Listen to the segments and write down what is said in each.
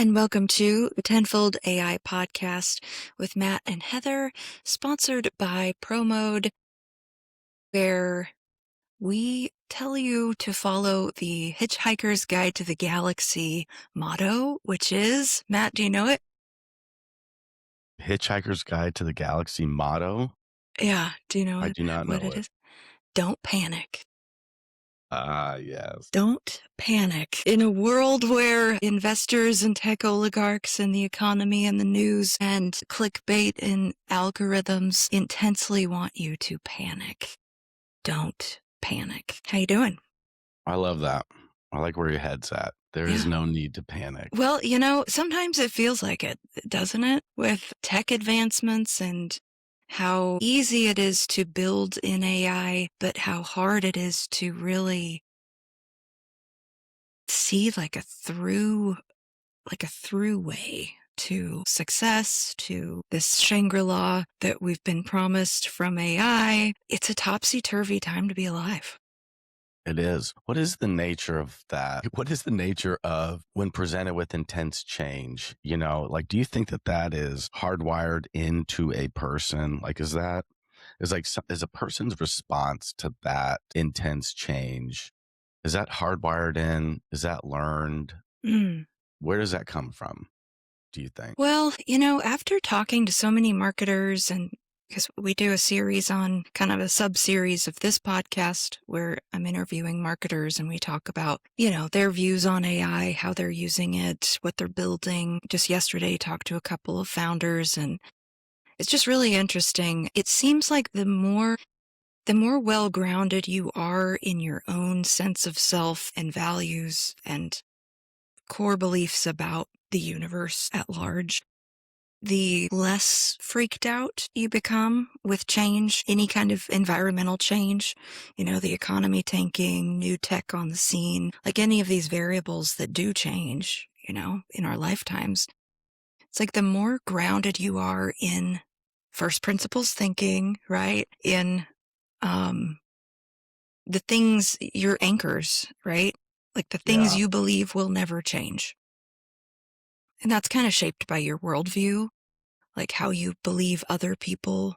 And welcome to the Tenfold AI Podcast with Matt and Heather, sponsored by Moat, where we tell you to follow the Hitchhiker's Guide to the Galaxy motto, which is, Matt, do you know it? Hitchhiker's Guide to the Galaxy motto? Yeah, do you know I do not what know it it. is? Don't panic. Yes. Don't panic. In a world where investors and tech oligarchs and the economy and the news and clickbait and algorithms intensely want you to panic. Don't panic. How you doing? I love that. I like where your head's at. There is no need to panic. Well, sometimes it feels like it, doesn't it? With tech advancements and how easy it is to build in AI, but how hard it is to really see like a throughway to success, to this Shangri-La that we've been promised from AI. It's a topsy-turvy time to be alive. It is. What is the nature of that? What is the nature of when presented with intense change? Do you think that is hardwired into a person? Is a person's response to that intense change? Is that hardwired in? Is that learned? Where does that come from, do you think? Well, after talking to so many marketers, and because we do a series on kind of a sub-series of this podcast where I'm interviewing marketers and we talk about, their views on AI, how they're using it, what they're building. Just yesterday, talked to a couple of founders, and it's just really interesting. It seems like the more well-grounded you are in your own sense of self and values and core beliefs about the universe at large, the less freaked out you become with change, any kind of environmental change, the economy tanking, new tech on the scene, like any of these variables that do change, in our lifetimes. It's like the more grounded you are in first principles thinking, right? In the things, your anchors, right? Like the things you believe will never change. And that's kind of shaped by your worldview, like how you believe other people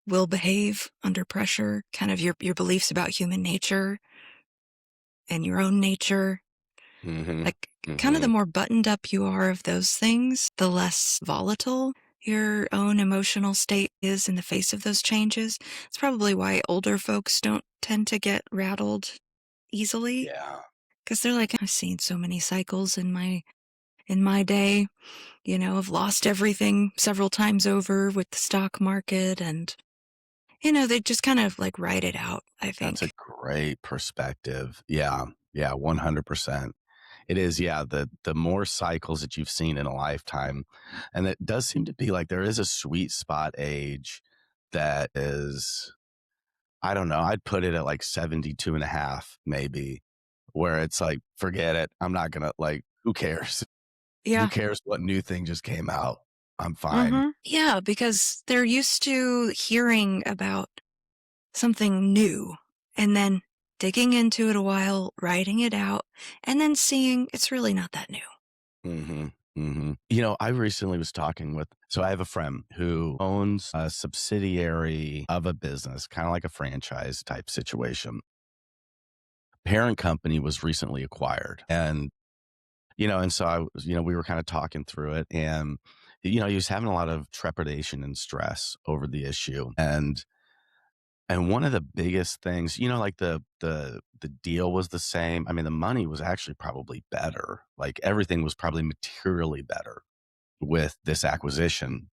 will behave under pressure, kind of your beliefs about human nature and your own nature. Kind of the more buttoned up you are of those things, the less volatile your own emotional state is in the face of those changes. It's probably why older folks don't tend to get rattled easily. Yeah. Because they're like, I've seen so many cycles in my day, I've lost everything several times over with the stock market, and, they just kind of like write it out, I think. That's a great perspective. Yeah. Yeah. 100%. It is. Yeah. The more cycles that you've seen in a lifetime, and it does seem to be like there is a sweet spot age that is, I don't know, I'd put it at like 72 and a half, maybe, where it's like, forget it. I'm not going to who cares? Yeah. Who cares what new thing just came out? I'm fine. Yeah, because they're used to hearing about something new and then digging into it a while, writing it out, and then seeing it's really not that new. I recently was talking so I have a friend who owns a subsidiary of a business, kind of like a franchise type situation. Parent company was recently acquired, and so I was, we were kind of talking through it, and he was having a lot of trepidation and stress over the issue, and one of the biggest things, the deal was the same. I mean, the money was actually probably better. Like everything was probably materially better with this acquisition.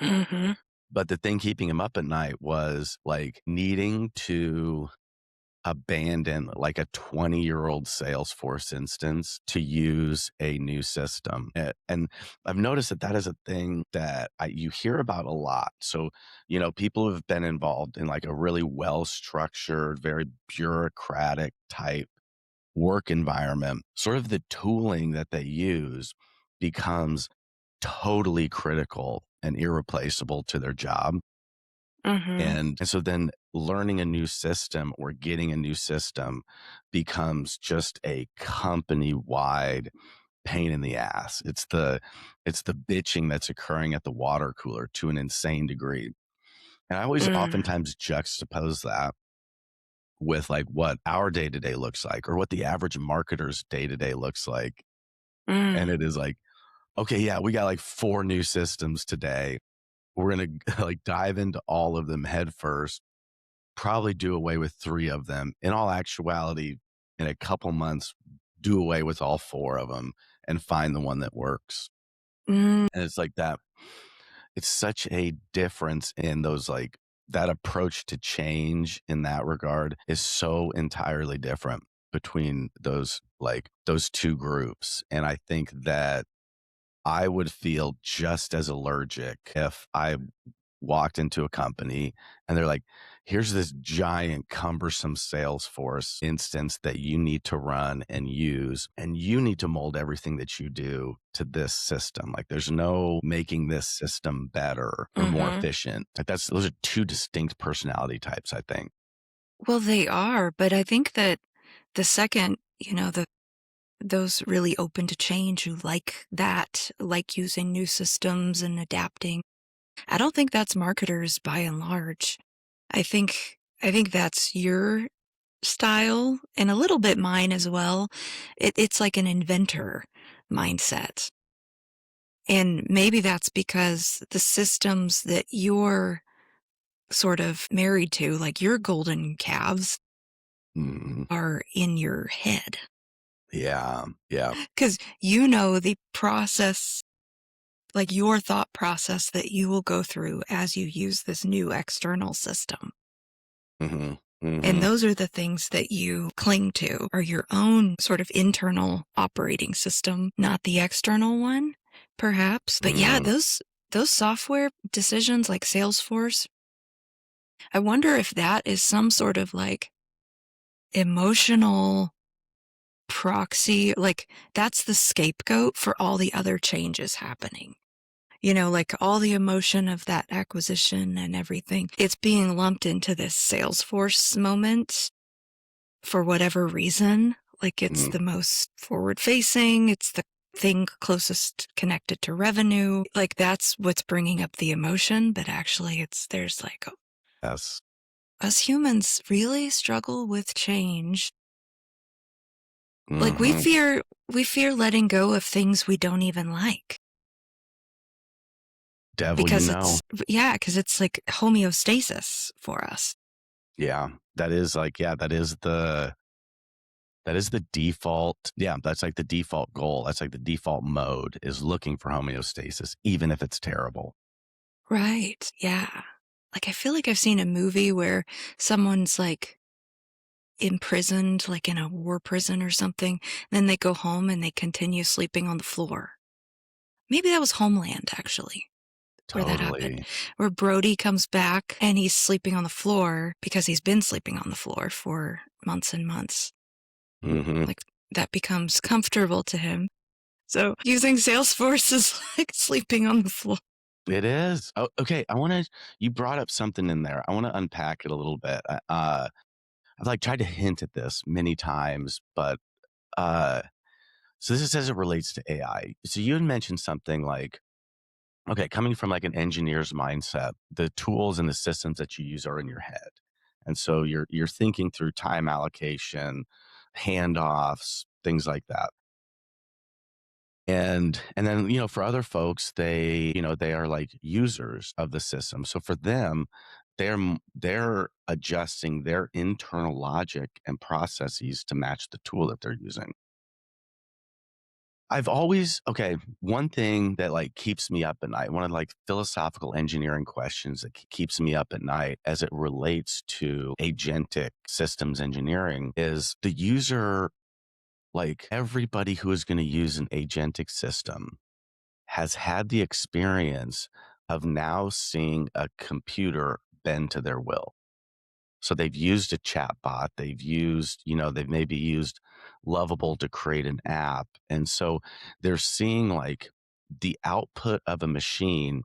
But the thing keeping him up at night was like needing to abandon like a 20-year-old Salesforce instance to use a new system. And I've noticed that is a thing that you hear about a lot. So, people who have been involved in like a really well-structured, very bureaucratic type work environment, sort of the tooling that they use becomes totally critical and irreplaceable to their job. And so then learning a new system or getting a new system becomes just a company-wide pain in the ass. It's the bitching that's occurring at the water cooler to an insane degree. And I always Mm, oftentimes juxtapose that with like what our day to day looks like or what the average marketer's day to day looks like. And mm, it is like, okay, yeah, we got like 4 new systems today. We're going to like dive into all of them head first, probably do away with 3 of them. In all actuality, in a couple months, do away with all 4 of them and find the one that works. mm, And it's like that. It's such a difference in those like that approach to change in that regard is so entirely different between those 2 groups. And I think that I would feel just as allergic if I walked into a company and they're like, here's this giant cumbersome Salesforce instance that you need to run and use, and you need to mold everything that you do to this system. Like there's no making this system better or more mhm. efficient. Like those are 2 distinct personality types, I think. Well, they are, but I think that the second, those really open to change who like that, like using new systems and adapting, I don't think that's marketers by and large. I think that's your style and a little bit mine as well. It's like an inventor mindset. And maybe that's because the systems that you're sort of married to, like your golden calves, Mhm. are in your head. Yeah. Yeah. Because the process, like your thought process that you will go through as you use this new external system. Hmm. And Hmm. those are the things that you cling to, are your own sort of internal operating system, not the external one, perhaps. But yeah, Hmm. those software decisions like Salesforce, I wonder if that is some sort of like emotional proxy, like that's the scapegoat for all the other changes happening. Like all the emotion of that acquisition and everything, it's being lumped into this Salesforce moment for whatever reason. Like it's the most forward facing, it's the thing closest connected to revenue. Like that's what's bringing up the emotion, but actually there's like Yes. us humans really struggle with change. Like Hmm. we fear letting go of things we don't even like Devil, you because know. because it's like homeostasis for us. Yeah. That is like, yeah, that is the default. Yeah, that's like the default goal. That's like the default mode is looking for homeostasis, even if it's terrible. Right. Yeah. Like I feel like I've seen a movie where someone's like imprisoned, like in a war prison or something. Then they go home and they continue sleeping on the floor. Maybe that was Homeland, actually, where that happened. Totally. Where Brody comes back and he's sleeping on the floor because he's been sleeping on the floor for months and months. Hmm. Like that becomes comfortable to him. So using Salesforce is like sleeping on the floor. It is. Oh, okay. You brought up something in there. I want to unpack it a little bit. I've like tried to hint at this many times, but, uh, so this is as it relates to AI. So you had mentioned something like, okay, coming from like an engineer's mindset, the tools and the systems that you use are in your head. And so you're thinking through time allocation, handoffs, things like that. And then, for other folks, they are like users of the system. So for them, they're adjusting their internal logic and processes to match the tool that they're using. I've always okay, one thing that, like, keeps me up at night, one of, like, philosophical engineering questions that keeps me up at night as it relates to agentic systems engineering is the user like, everybody who is gonna use an agentic system has had the experience of now seeing a computer bend to their will. So they've used a chatbot, they've maybe used Lovable to create an app. And so they're seeing like the output of a machine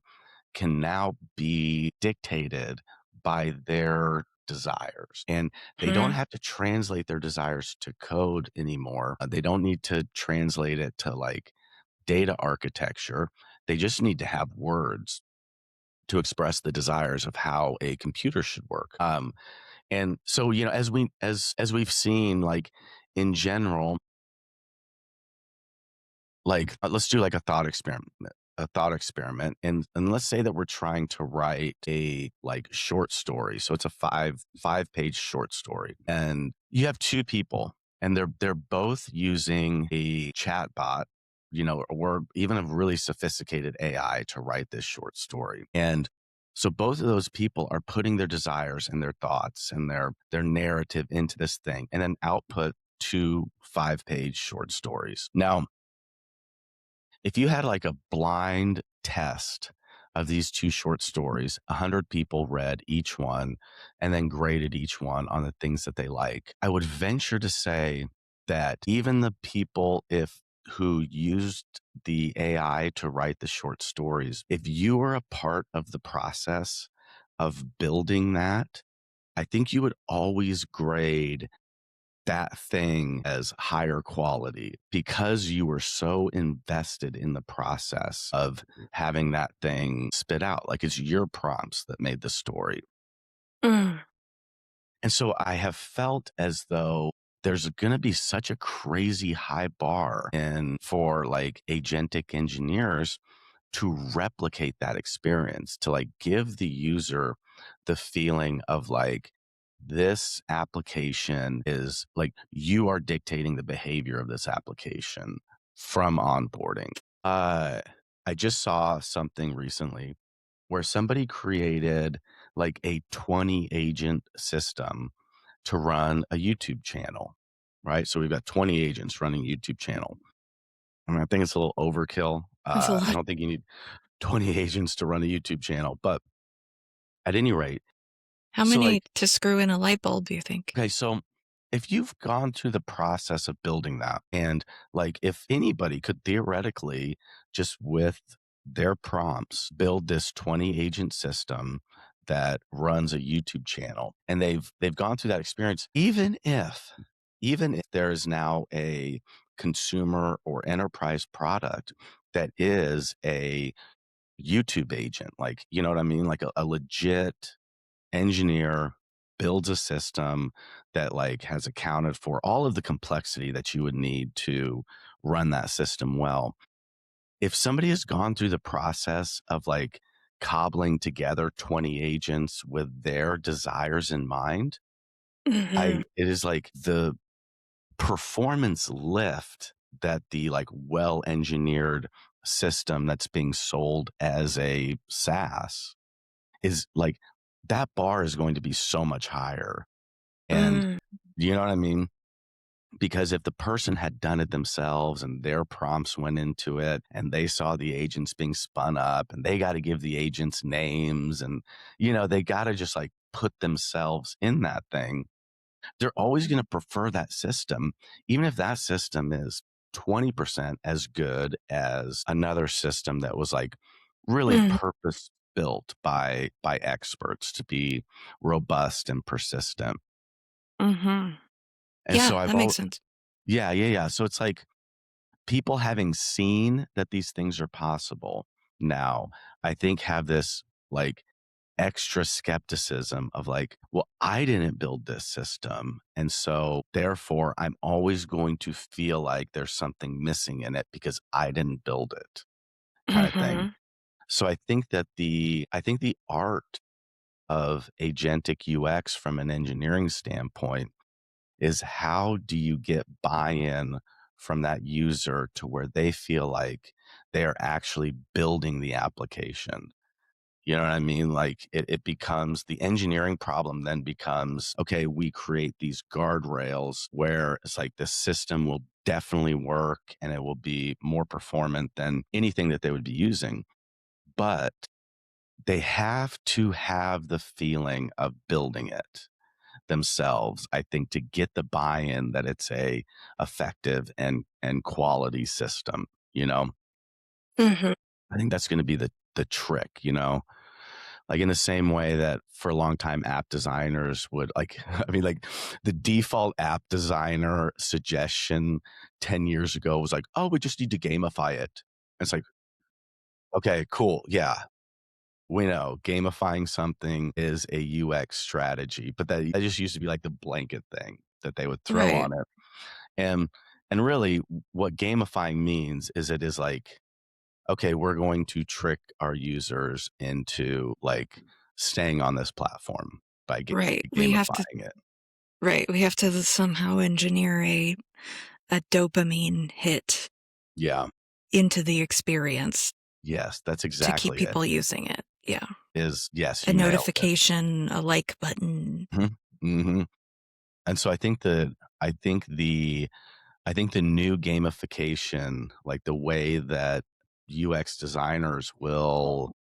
can now be dictated by their desires. And they don't Hmm. have to translate their desires to code anymore. They don't need to translate it to like data architecture. They just need to have words to express the desires of how a computer should work. And so, as we've seen, like in general, like let's do like a thought experiment, and let's say that we're trying to write a like short story. So it's a five page short story, and you have two people, and they're both using a chat bot, or even a really sophisticated AI to write this short story. And so both of those people are putting their desires and their thoughts and their narrative into this thing, and then output two 5-page short stories. Now, if you had like a blind test of these two short stories, 100 people read each one and then graded each one on the things that they like, I would venture to say that even the people who used the AI to write the short stories, if you were a part of the process of building that, I think you would always grade that thing as higher quality because you were so invested in the process of having that thing spit out. Like it's your prompts that made the story. Mm. And so I have felt as though there's going to be such a crazy high bar and for like agentic engineers to replicate that experience, to like give the user the feeling of like, this application is like you are dictating the behavior of this application from onboarding. I just saw something recently where somebody created like a 20 agent system to run a YouTube channel, right? So we've got 20 agents running a YouTube channel. I mean, I think it's a little overkill. That's a I lot. don't think you need 20 agents to run a YouTube channel, but at any rate, How so many like, to screw in a light bulb, do you think? okay, so if you've gone through the process of building that, and like if anybody could theoretically just with their prompts build this 20 agent system that runs a YouTube channel, and they've gone through that experience, even if there is now a consumer or enterprise product that is a YouTube agent, like, you know what I mean? Like a legit engineer builds a system that like has accounted for all of the complexity that you would need to run that system well. If somebody has gone through the process of like cobbling together 20 agents with their desires in mind, Mm-hmm. it is like the performance lift that the like well engineered system that's being sold as a SaaS is like, that bar is going to be so much higher. And Mm. you know what I mean? Because if the person had done it themselves and their prompts went into it and they saw the agents being spun up and they got to give the agents names and, they got to just like put themselves in that thing, they're always going to prefer that system, even if that system is 20% as good as another system that was like really Mm. purpose built by experts to be robust and persistent. Mm-hmm. And Yeah, so that makes sense. yeah, yeah, yeah. So it's like people having seen that these things are possible now, I think have this like extra skepticism of like, well, I didn't build this system. And so therefore, I'm always going to feel like there's something missing in it because I didn't build it, kind of thing. Mm-hmm. So I think the art of agentic UX from an engineering standpoint is how do you get buy-in from that user to where they feel like they are actually building the application. You know what I mean? Like it becomes the engineering problem then becomes, okay, we create these guardrails where it's like the system will definitely work and it will be more performant than anything that they would be using. But they have to have the feeling of building it themselves, I think, to get the buy-in that it's a effective and quality system, you know? Mm-hmm. I think that's going to be the trick, like in the same way that for a long time app designers would like, I mean, like the default app designer suggestion 10 years ago was like, oh, we just need to gamify it. It's like, okay, cool. Yeah. We know gamifying something is a UX strategy, but that just used to be like the blanket thing that they would throw Right. on it. And and really what gamifying means is it is like, okay, we're going to trick our users into like staying on this platform by Right. gamifying it. We have to somehow engineer a dopamine hit Yeah. into the experience Yes, that's to keep exactly it. people using it. Yeah. Is yes, A you nailed it. notification, a like button. Mhm. Mhm. And so I think the I think the new gamification, like the way that UX designers will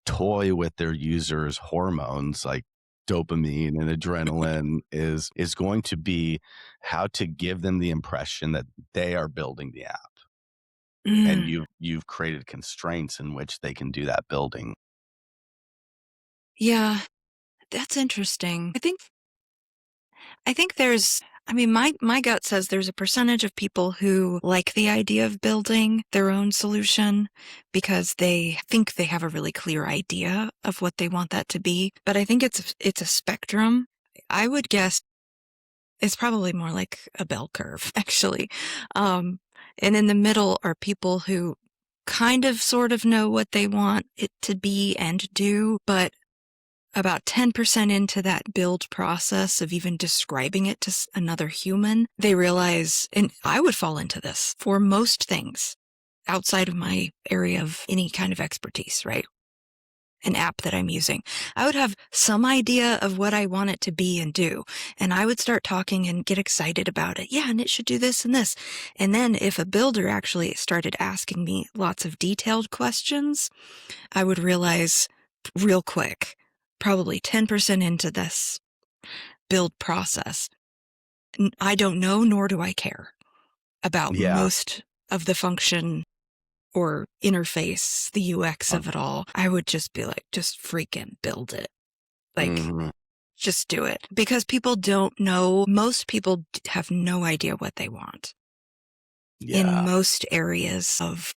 toy with their users' hormones like dopamine and adrenaline is going to be how to give them the impression that they are building the app. And Mm, you've created constraints in which they can do that building. yeah, that's interesting. I think there's I mean, my gut says there's a percentage of people who like the idea of building their own solution because they think they have a really clear idea of what they want that to be. But I think it's a spectrum. I would guess it's probably more like a bell curve, actually. Um, and in the middle are people who kind of sort of know what they want it to be and do, but about 10% into that build process of even describing it to another human, they realize, and I would fall into this for most things outside of my area of any kind of expertise, right? An app that I'm using. I would have some idea of what I want it to be and do. And I would start talking and get excited about it. Yeah, and it should do this and this. And then if a builder actually started asking me lots of detailed questions, I would realize real quick, probably 10% into this build process, I don't know, nor do I care about Yeah. most of the function or interface, the UX Uh, of it all. I would just be like, just freaking build it. Like, mhm. just do it. Because people don't know, most people have no idea what they want in Yeah. most areas of,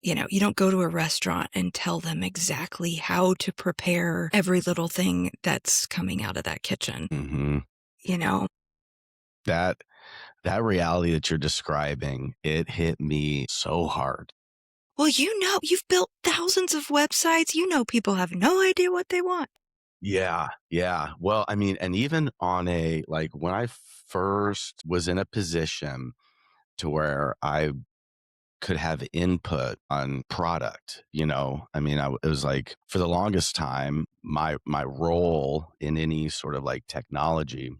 you don't go to a restaurant and tell them exactly how to prepare every little thing that's coming out of that kitchen, Mhm. you know? That that reality that you're describing, it hit me so hard. Well, you've built thousands of websites. You know, people have no idea what they want. Yeah, yeah. Well, I mean, and even on a like when I first was in a position to where I could have input on product, I mean, it was like for the longest time, my role in any sort of like technology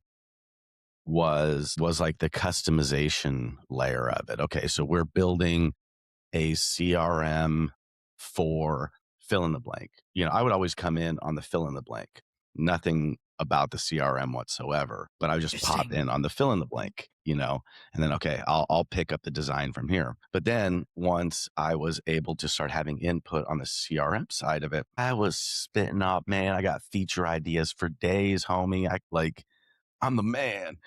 was like the customization layer of it. Okay, so we're building a CRM for fill in the blank. I would always come in on the fill in the blank, nothing about the CRM whatsoever, but I would just pop Interesting. in on the fill in the blank, and then, okay, I'll pick up the design from here. But then once I was able to start having input on the CRM side of it, I was spitting up, man, I got feature ideas for days, homie. I'm the man.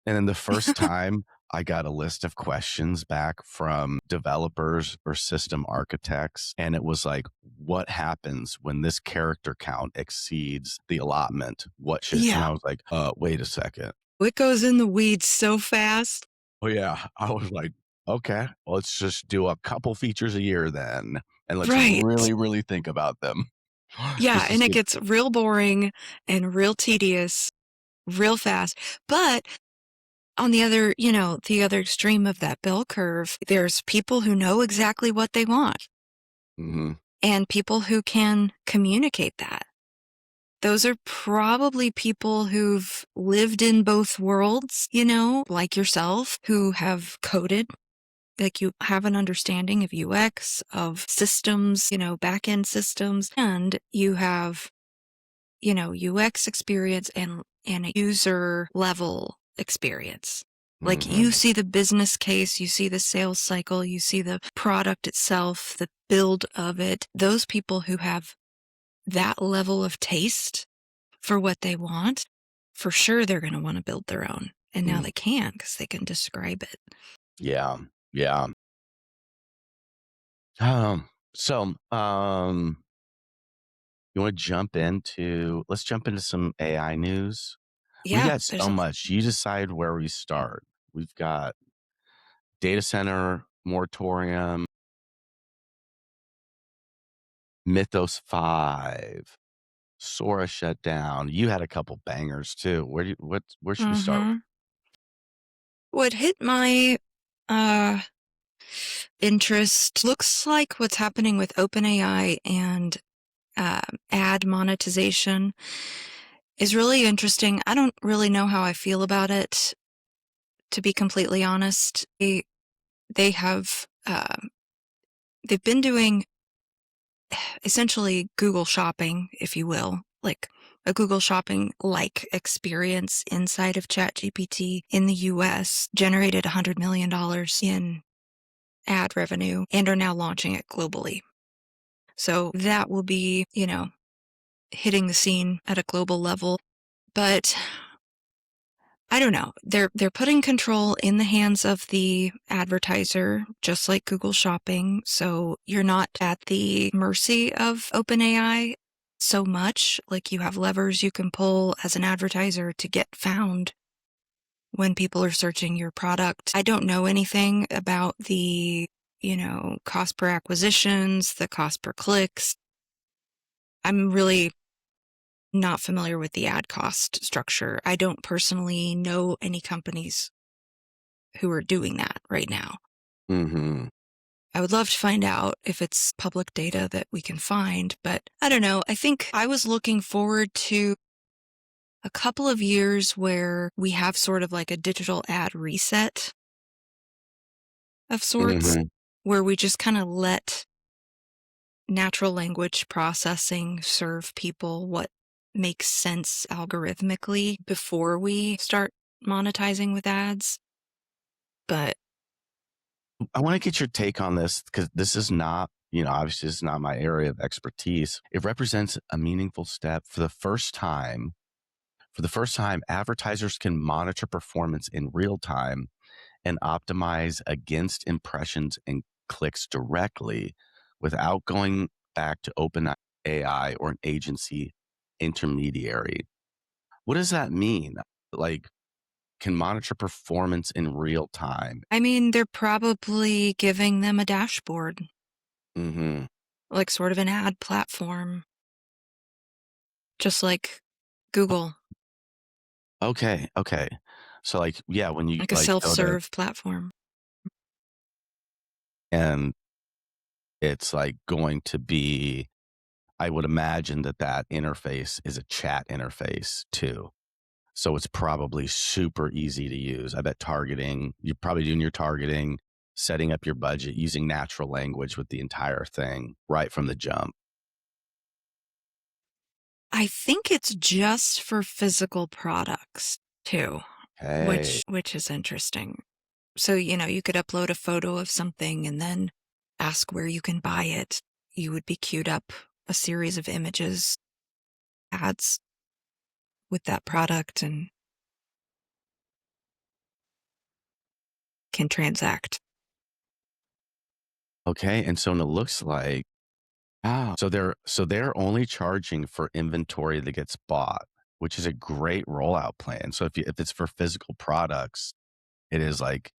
And then the first time I got a list of questions back from developers or system architects, and it was like, what happens when this character count exceeds the allotment? And Yeah. I was like, wait a second. It goes in the weeds so fast. Oh, yeah. I was like, okay, let's just do a couple features a year then. And let's Right. really, really think about them. Yeah. Just to And it see. gets real boring and real tedious real fast. But on the other extreme of that bell curve, there's people who know exactly what they want Hmm. and people who can communicate that. Those are probably people who've lived in both worlds, like yourself, who have coded, like you have an understanding of UX, of systems, back end systems, and you have, UX experience and a user level experience. Like you Hmm. see the business case, you see the sales cycle, you see the product itself, the build of it. Those people who have that level of taste for what they want, for sure they're going to want to build their own. And now they can because they can describe it. Yeah. Yeah. Um, so, you want to let's jump into some AI news. We Yeah, got there's so a much. You decide where we start. We've got data center moratorium, Mythos 5, Sora shut down. You had a couple bangers too. Where should we start? mhm. What hit my uh interest looks like what's happening with OpenAI and uh, ad monetization is really interesting. I don't really know how I feel about it, to be completely honest. They have they've been doing essentially Google Shopping, if you will, like a Google Shopping like experience inside of ChatGPT in the US, generated $100 million in ad revenue and are now launching it globally. So that will be, hitting the scene at a global level. But I don't know. They're putting control in the hands of the advertiser, just like Google Shopping. So you're not at the mercy of OpenAI so much. Like, you have levers you can pull as an advertiser to get found when people are searching your product. I don't know anything about the, cost per acquisitions, the cost per clicks. I'm really not familiar with the ad cost structure. I don't personally know any companies who are doing that right now. Mhm. I would love to find out if it's public data that we can find, but I don't know. I think I was looking forward to a couple of years where we have sort of like a digital ad reset of sorts, Mhm. where we just kind of let natural language processing serve people what makes sense algorithmically before we start monetizing with ads. But I want to get your take on this because this is not, obviously this is not my area of expertise. It represents a meaningful step for the first time. For the first time, advertisers can monitor performance in real time and optimize against impressions and clicks directly without going back to OpenAI or an agency intermediary. What does that mean? Like, can monitor performance in real time? I mean, they're probably giving them a dashboard, Hmm. like sort of an ad platform, just like Google, Okay. Okay. So, like, yeah, when you like a like go to, self-serve platform. and it's like going to be, I would imagine that that interface is a chat interface too. So it's probably super easy to use. I bet targeting, you're probably doing your targeting, setting up your budget using natural language with the entire thing right from the jump. I think it's just for physical products too, Hey, which is interesting. So, you could upload a photo of something and then ask where you can buy it. You would be queued up a series of images, ads with that product, and can transact. okay. And so it looks like, so they're only charging for inventory that gets bought, which is a great rollout plan. So if it's for physical products, it is like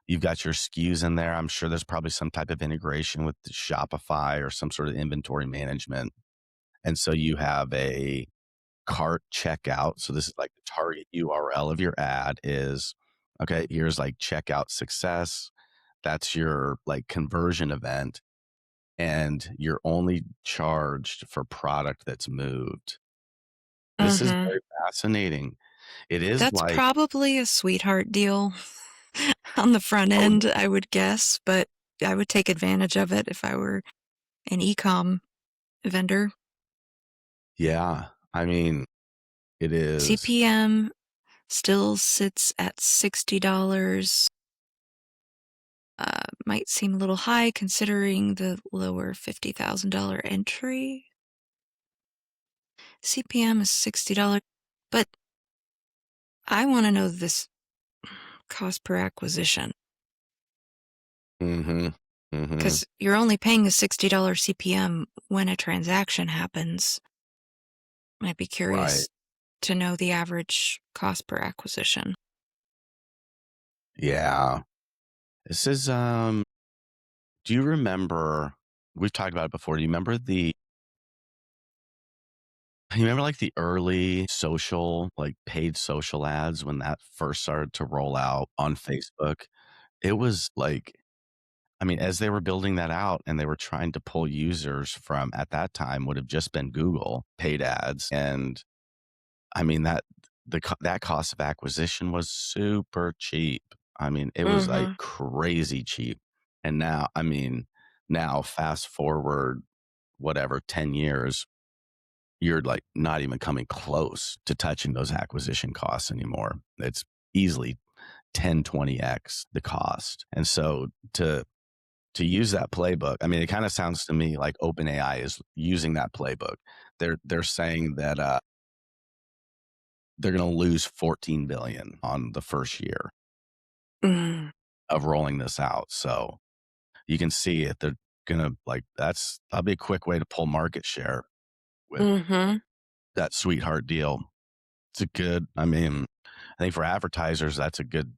you've got your SKUs in there. I'm sure there's probably some type of integration with Shopify or some sort of inventory management. And so you have a cart checkout. So this is like the target URL of your ad is, okay, here's like checkout success. That's your like conversion event. And you're only charged for product that's moved. This is Mm-hmm. very fascinating. It is That's like, probably a sweetheart deal on the front oh, end, I would guess, but I would take advantage of it if I were an e-com vendor. yeah. I mean, it is. CPM still sits at $60. Might seem a little high considering the lower $50,000 entry. CPM is $60, but I want to know this cost per acquisition. Mhm. Mhm. because you're only paying a $60 CPM when a transaction happens. I'd be Right. curious to know the average cost per acquisition. Yeah. This is, do you remember we've talked about it before. Do you remember, like, the early social, like, paid social ads when that first started to roll out on Facebook? It was like I mean, as they were building that out and they were trying to pull users from at that time would have just been Google paid ads, and I mean, that cost of acquisition was super cheap. I mean, it was, like, Mhm. crazy cheap, and now I mean, now fast forward, whatever, 10 years, you're, like, not even coming close to touching those acquisition costs anymore. It's easily 10, 20x the cost, and so to use that playbook, I mean, it kinda sounds to me like OpenAI is using that playbook. They're saying that, they're gonna lose 14 billion on the first year Mm. of rolling this out, so you can see it. They're gonna like, that'll be a quick way to pull market share with Mhm. that sweetheart deal. It's a good I mean, I think for advertisers, that's a good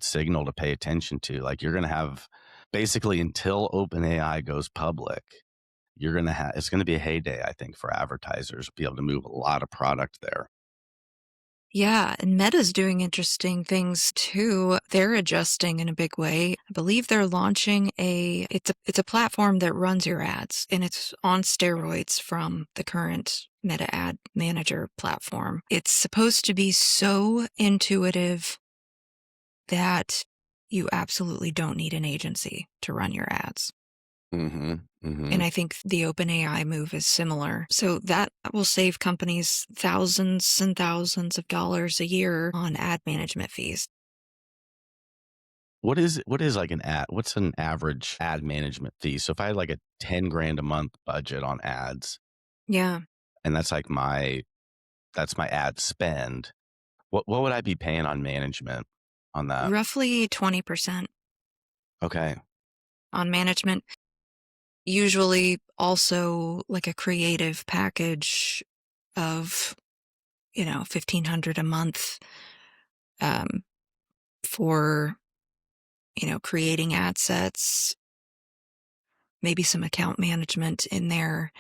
signal to pay attention to. Like, you're gonna have basically until OpenAI goes public, you're gonna have it's gonna be a heyday, I think, for advertisers, be able to move a lot of product there. Yeah, and Meta's doing interesting things too. They're adjusting in a big way. I believe they're launching it's a platform that runs your ads, and it's on steroids from the current Meta Ad Manager platform. It's supposed to be so intuitive that you absolutely don't need an agency to run your ads. Mhm, And mhm. I think the OpenAI move is similar. So that will save companies thousands and thousands of dollars a year on ad management fees. What is like what's an average ad management fee? So if I had like a 10 grand a month budget on ads, Yeah, and that's my ad spend, what would I be paying on management on that? roughly 20% Okay. on management. Usually also like a creative package of, 1,500 a month um, for, creating ad sets, maybe some account management in there.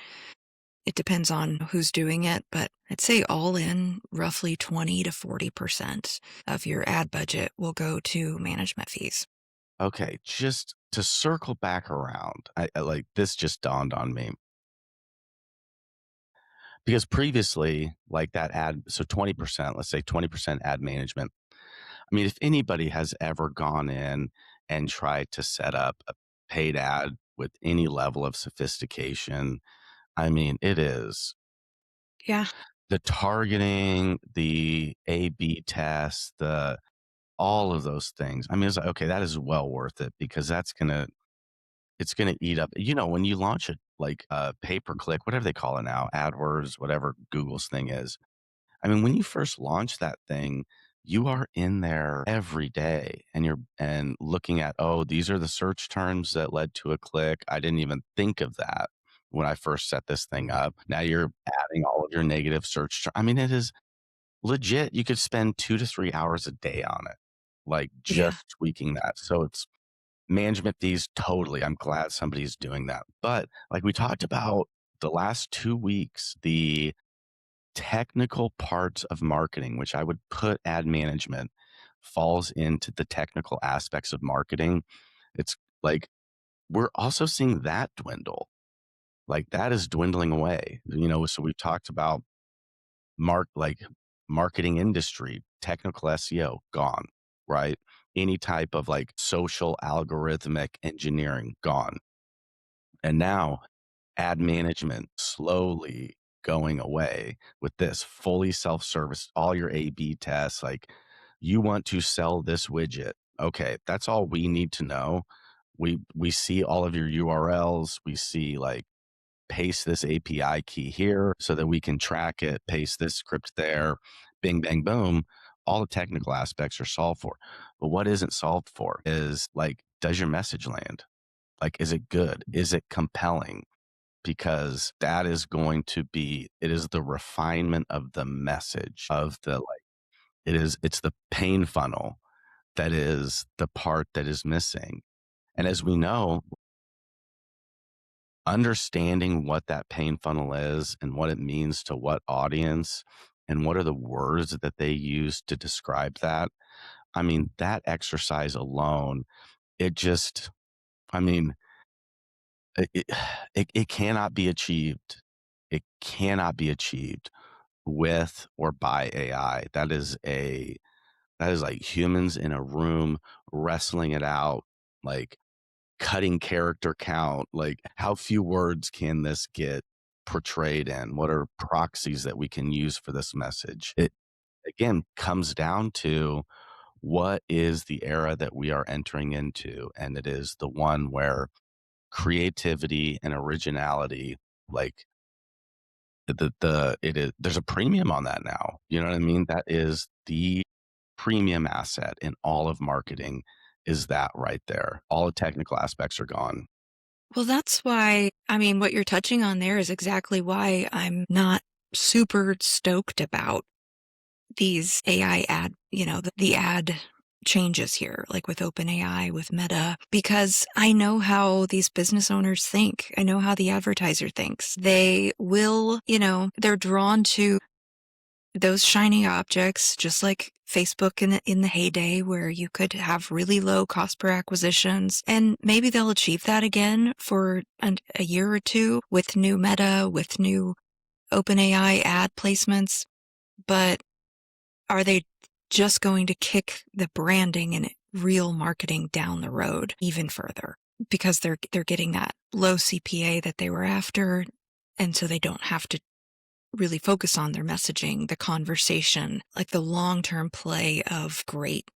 It depends on who's doing it, but I'd say all in, roughly 20 to 40% of your ad budget will go to management fees. Okay, just to circle back around, I like this just dawned on me. Because previously, like that ad so 20%, let's say 20% ad management. I mean, if anybody has ever gone in and tried to set up a paid ad with any level of sophistication, I mean, it is Yeah. the targeting, the A/B test, the all of those things. I mean, it's like, okay, that is well worth it because it's gonna eat up when you launch it like pay per click, whatever they call it now, AdWords, whatever Google's thing is. I mean, when you first launch that thing, you are in there every day and you're looking at, oh, these are the search terms that led to a click. I didn't even think of that when I first set this thing up. Now you're adding all of your negative I mean, it is legit. You could spend 2 to 3 hours a day on it, like Yeah. just tweaking that. So it's management fees, totally. I'm glad somebody's doing that. But like we talked about the last 2 weeks, the technical parts of marketing, which I would put ad management, falls into the technical aspects of marketing. It's like we're also seeing that dwindle. Like that is dwindling away. So we've talked about like marketing industry, technical SEO, gone, right? Any type of like social algorithmic engineering, gone. And now ad management slowly going away with this fully self-service, all your A/B tests. Like, you want to sell this widget. Okay, that's all we need to know. We see all of your URLs. We see like paste this API key here so that we can track it, paste this script there, bing, bang, boom. All the technical aspects are solved for. But what isn't solved for is like, does your message land? Like, is it good? Is it compelling? Because that is going to be, it is the refinement of the message of the, like, it's the pain funnel that is the part that is missing. And as we know, understanding what that pain funnel is and what it means to what audience and what are the words that they use to describe that. I mean, that exercise alone, it just, I mean, it, it, it cannot be achieved. It cannot be achieved with or by AI. That is like humans in a room wrestling it out, like cutting character count, like how few words can this get portrayed in? What are proxies that we can use for this message? It again comes down to what is the era that we are entering into, and it is the one where creativity and originality, like it is, there's a premium on that now. You know what I mean? That is the premium asset in all of marketing, is that right there. All the technical aspects are gone. Well, that's why, I mean, what you're touching on there is exactly why I'm not super stoked about these AI ad, the ad changes here, like with OpenAI, with Meta, because I know how these business owners think. I know how the advertiser thinks. They will, they're drawn to those shiny objects, just like Facebook in the heyday where you could have really low cost per acquisitions. And maybe they'll achieve that again for a year or two with new Meta, with new OpenAI ad placements. But are they just going to kick the branding and real marketing down the road even further? Because they're getting that low CPA that they were after, and so they don't have to really focus on their messaging, the conversation, like the long-term play of great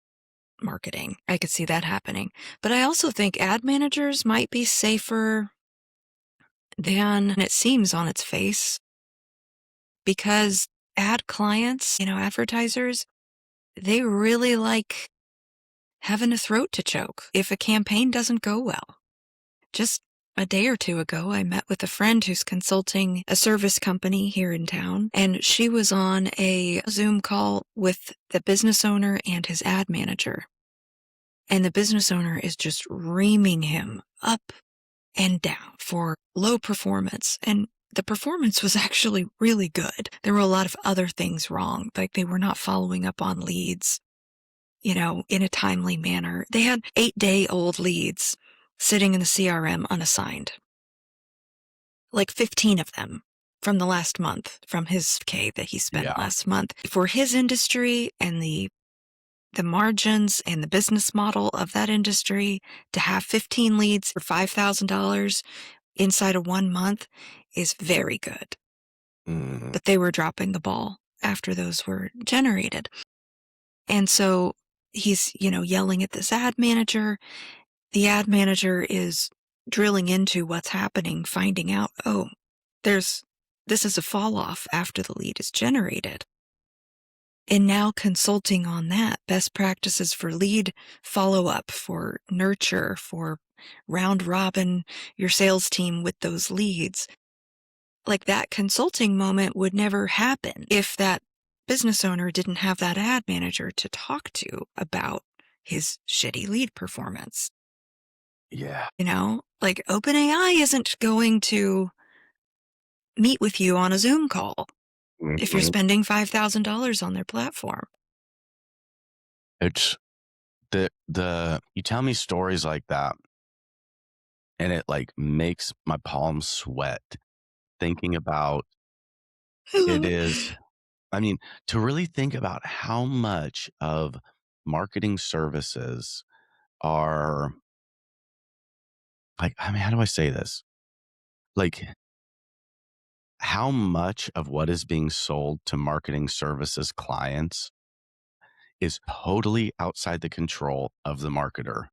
marketing. I could see that happening. But I also think ad managers might be safer than it seems on its face, because ad clients, advertisers, they really like having a throat to choke if a campaign doesn't go well. Just a day or two ago, I met with a friend who's consulting a service company here in town, and she was on a Zoom call with the business owner and his ad manager. And the business owner is just reaming him up and down for low performance. And the performance was actually really good. There were a lot of other things wrong, like they were not following up on leads, in a timely manner. They had 8-day-old leads sitting in the CRM unassigned, like 15 of them from the last month, from his K that he spent Yeah. last month. For his industry and the margins and the business model of that industry, to have 15 leads for $5,000 inside of 1 month is very good. But they were dropping the ball after those were generated. And so he's, yelling at this ad manager. The ad manager is drilling into what's happening, finding out, this is a fall off after the lead is generated. And now consulting on that, best practices for lead follow-up, for nurture, for round robin your sales team with those leads. Like, that consulting moment would never happen if that business owner didn't have that ad manager to talk to about his shitty lead performance. Yeah. Like, OpenAI isn't going to meet with you on a Zoom call if you're spending $5,000 on their platform. It's you tell me stories like that, and it like makes my palms sweat thinking about it is, I mean, to really think about how much of marketing services are like, I mean, how do I say this? Like, how much of what is being sold to marketing services clients is totally outside the control of the marketer.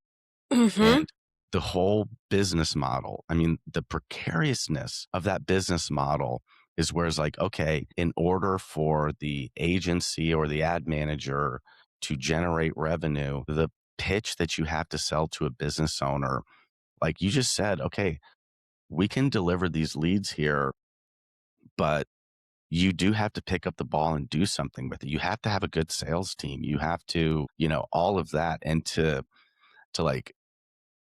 Mm-hmm. And the whole business model, I mean, the precariousness of that business model is where it's like, okay, in order for the agency or the ad manager to generate revenue, the pitch that you have to sell to a business owner Like you just said, okay, we can deliver these leads here, but you do have to pick up the ball and do something with it. You have to have a good sales team. You have to, all of that. And to like,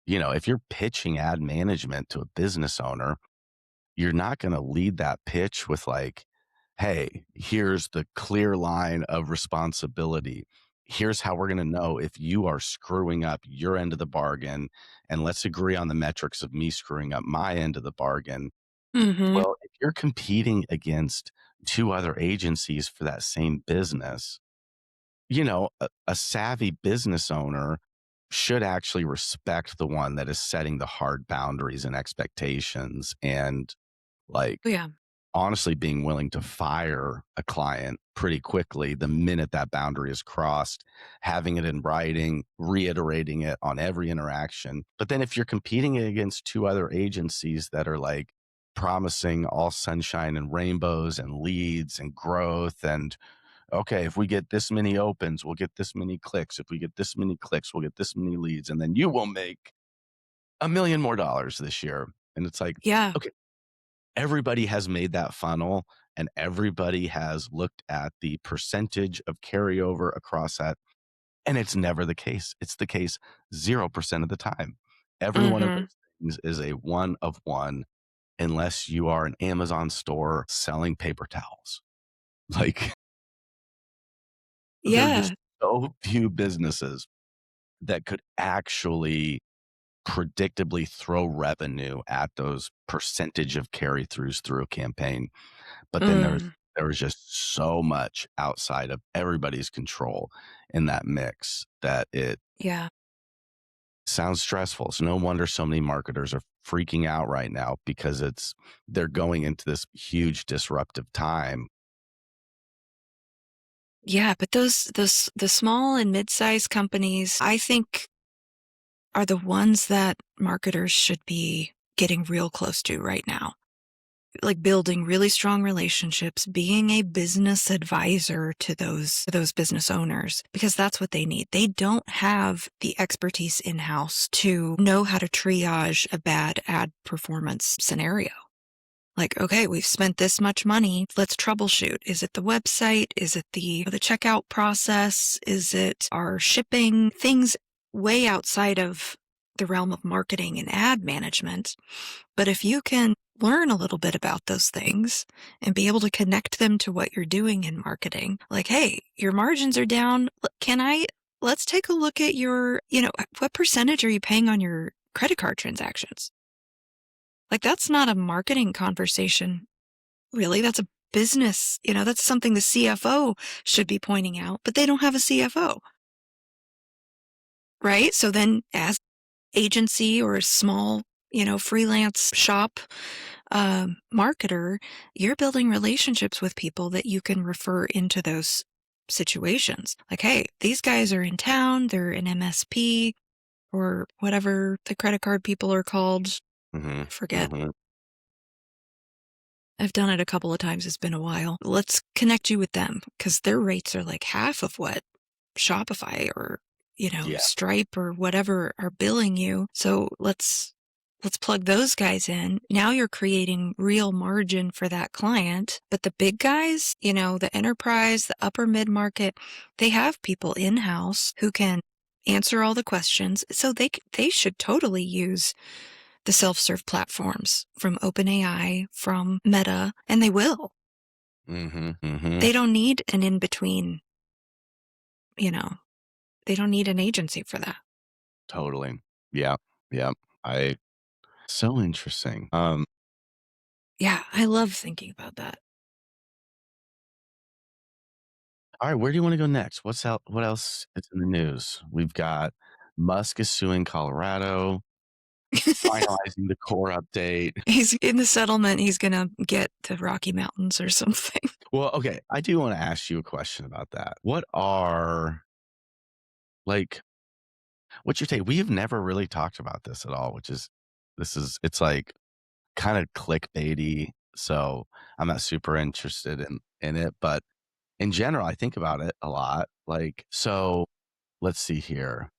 if you're pitching ad management to a business owner, you're not going to lead that pitch with like, hey, here's the clear line of responsibility. Here's how we're going to know if you are screwing up your end of the bargain. And let's agree on the metrics of me screwing up my end of the bargain. Mhm. Well, if you're competing against two other agencies for that same business, a savvy business owner should actually respect the one that is setting the hard boundaries and expectations and like Yeah. honestly being willing to fire a client pretty quickly the minute that boundary is crossed, having it in writing, reiterating it on every interaction. But then if you're competing against two other agencies that are like promising all sunshine and rainbows and leads and growth and okay, if we get this many opens, we'll get this many clicks. If we get this many clicks, we'll get this many leads. And then you will make $1 million more this year. And it's like, Yeah. okay, everybody has made that funnel and everybody has looked at the percentage of carryover across that. And it's never the case. It's the case 0% of the time. Every one of Mhm. those things is a one of one, unless you are an Amazon store selling paper towels. Like there are Yeah. just so few businesses that could actually predictably throw revenue at those percentage of carry throughs through a campaign. But then Mm. there was just so much outside of everybody's control in that mix that it Yeah. sounds stressful. So no wonder so many marketers are freaking out right now because they're going into this huge disruptive time. Yeah, but those the small and mid-sized companies, I think, are the ones that marketers should be getting real close to right now. Like building really strong relationships, being a business advisor to those business owners, because that's what they need. They don't have the expertise in-house to know how to triage a bad ad performance scenario. Like, okay, we've spent this much money. Let's troubleshoot. Is it the website? Is it the checkout process? Is it our shipping? Things way outside of the realm of marketing and ad management. But if you can learn a little bit about those things and be able to connect them to what you're doing in marketing, like, hey, your margins are down. Let's take a look at what percentage are you paying on your credit card transactions? Like, that's not a marketing conversation, really. That's a business, that's something the CFO should be pointing out, but they don't have a CFO, right? So then as agency or a small, freelance shop marketer, you're building relationships with people that you can refer into those situations. Like, hey, these guys are in town, they're an MSP or whatever the credit card people are called. Hmm. I forget. Hmm. I've done it a couple of times. It's been a while. Let's connect you with them because their rates are like half of what Shopify or, Yeah. Stripe or whatever are billing you. So let's plug those guys in. Now you're creating real margin for that client. But the big guys, the enterprise, the upper mid-market, they have people in-house who can answer all the questions. So they should totally use the self-serve platforms from OpenAI, from Meta, and they will. Hmm. Hmm. They don't need an in-between, you know, they don't need an agency for that. Totally. Yeah. Yeah. I So interesting. Yeah, I love thinking about that. All right, where do you want to go next? What's out? What else is in the news? We've got Musk is suing Colorado, finalizing the core update. He's in the settlement, he's gonna get the Rocky Mountains or something. Well, okay, I do want to ask you a question about that. Like, what's your take? We have never really talked about this at all, it's like kind of clickbaity. So I'm not super interested in it, but in general, I think about it a lot. Like, so let's see here.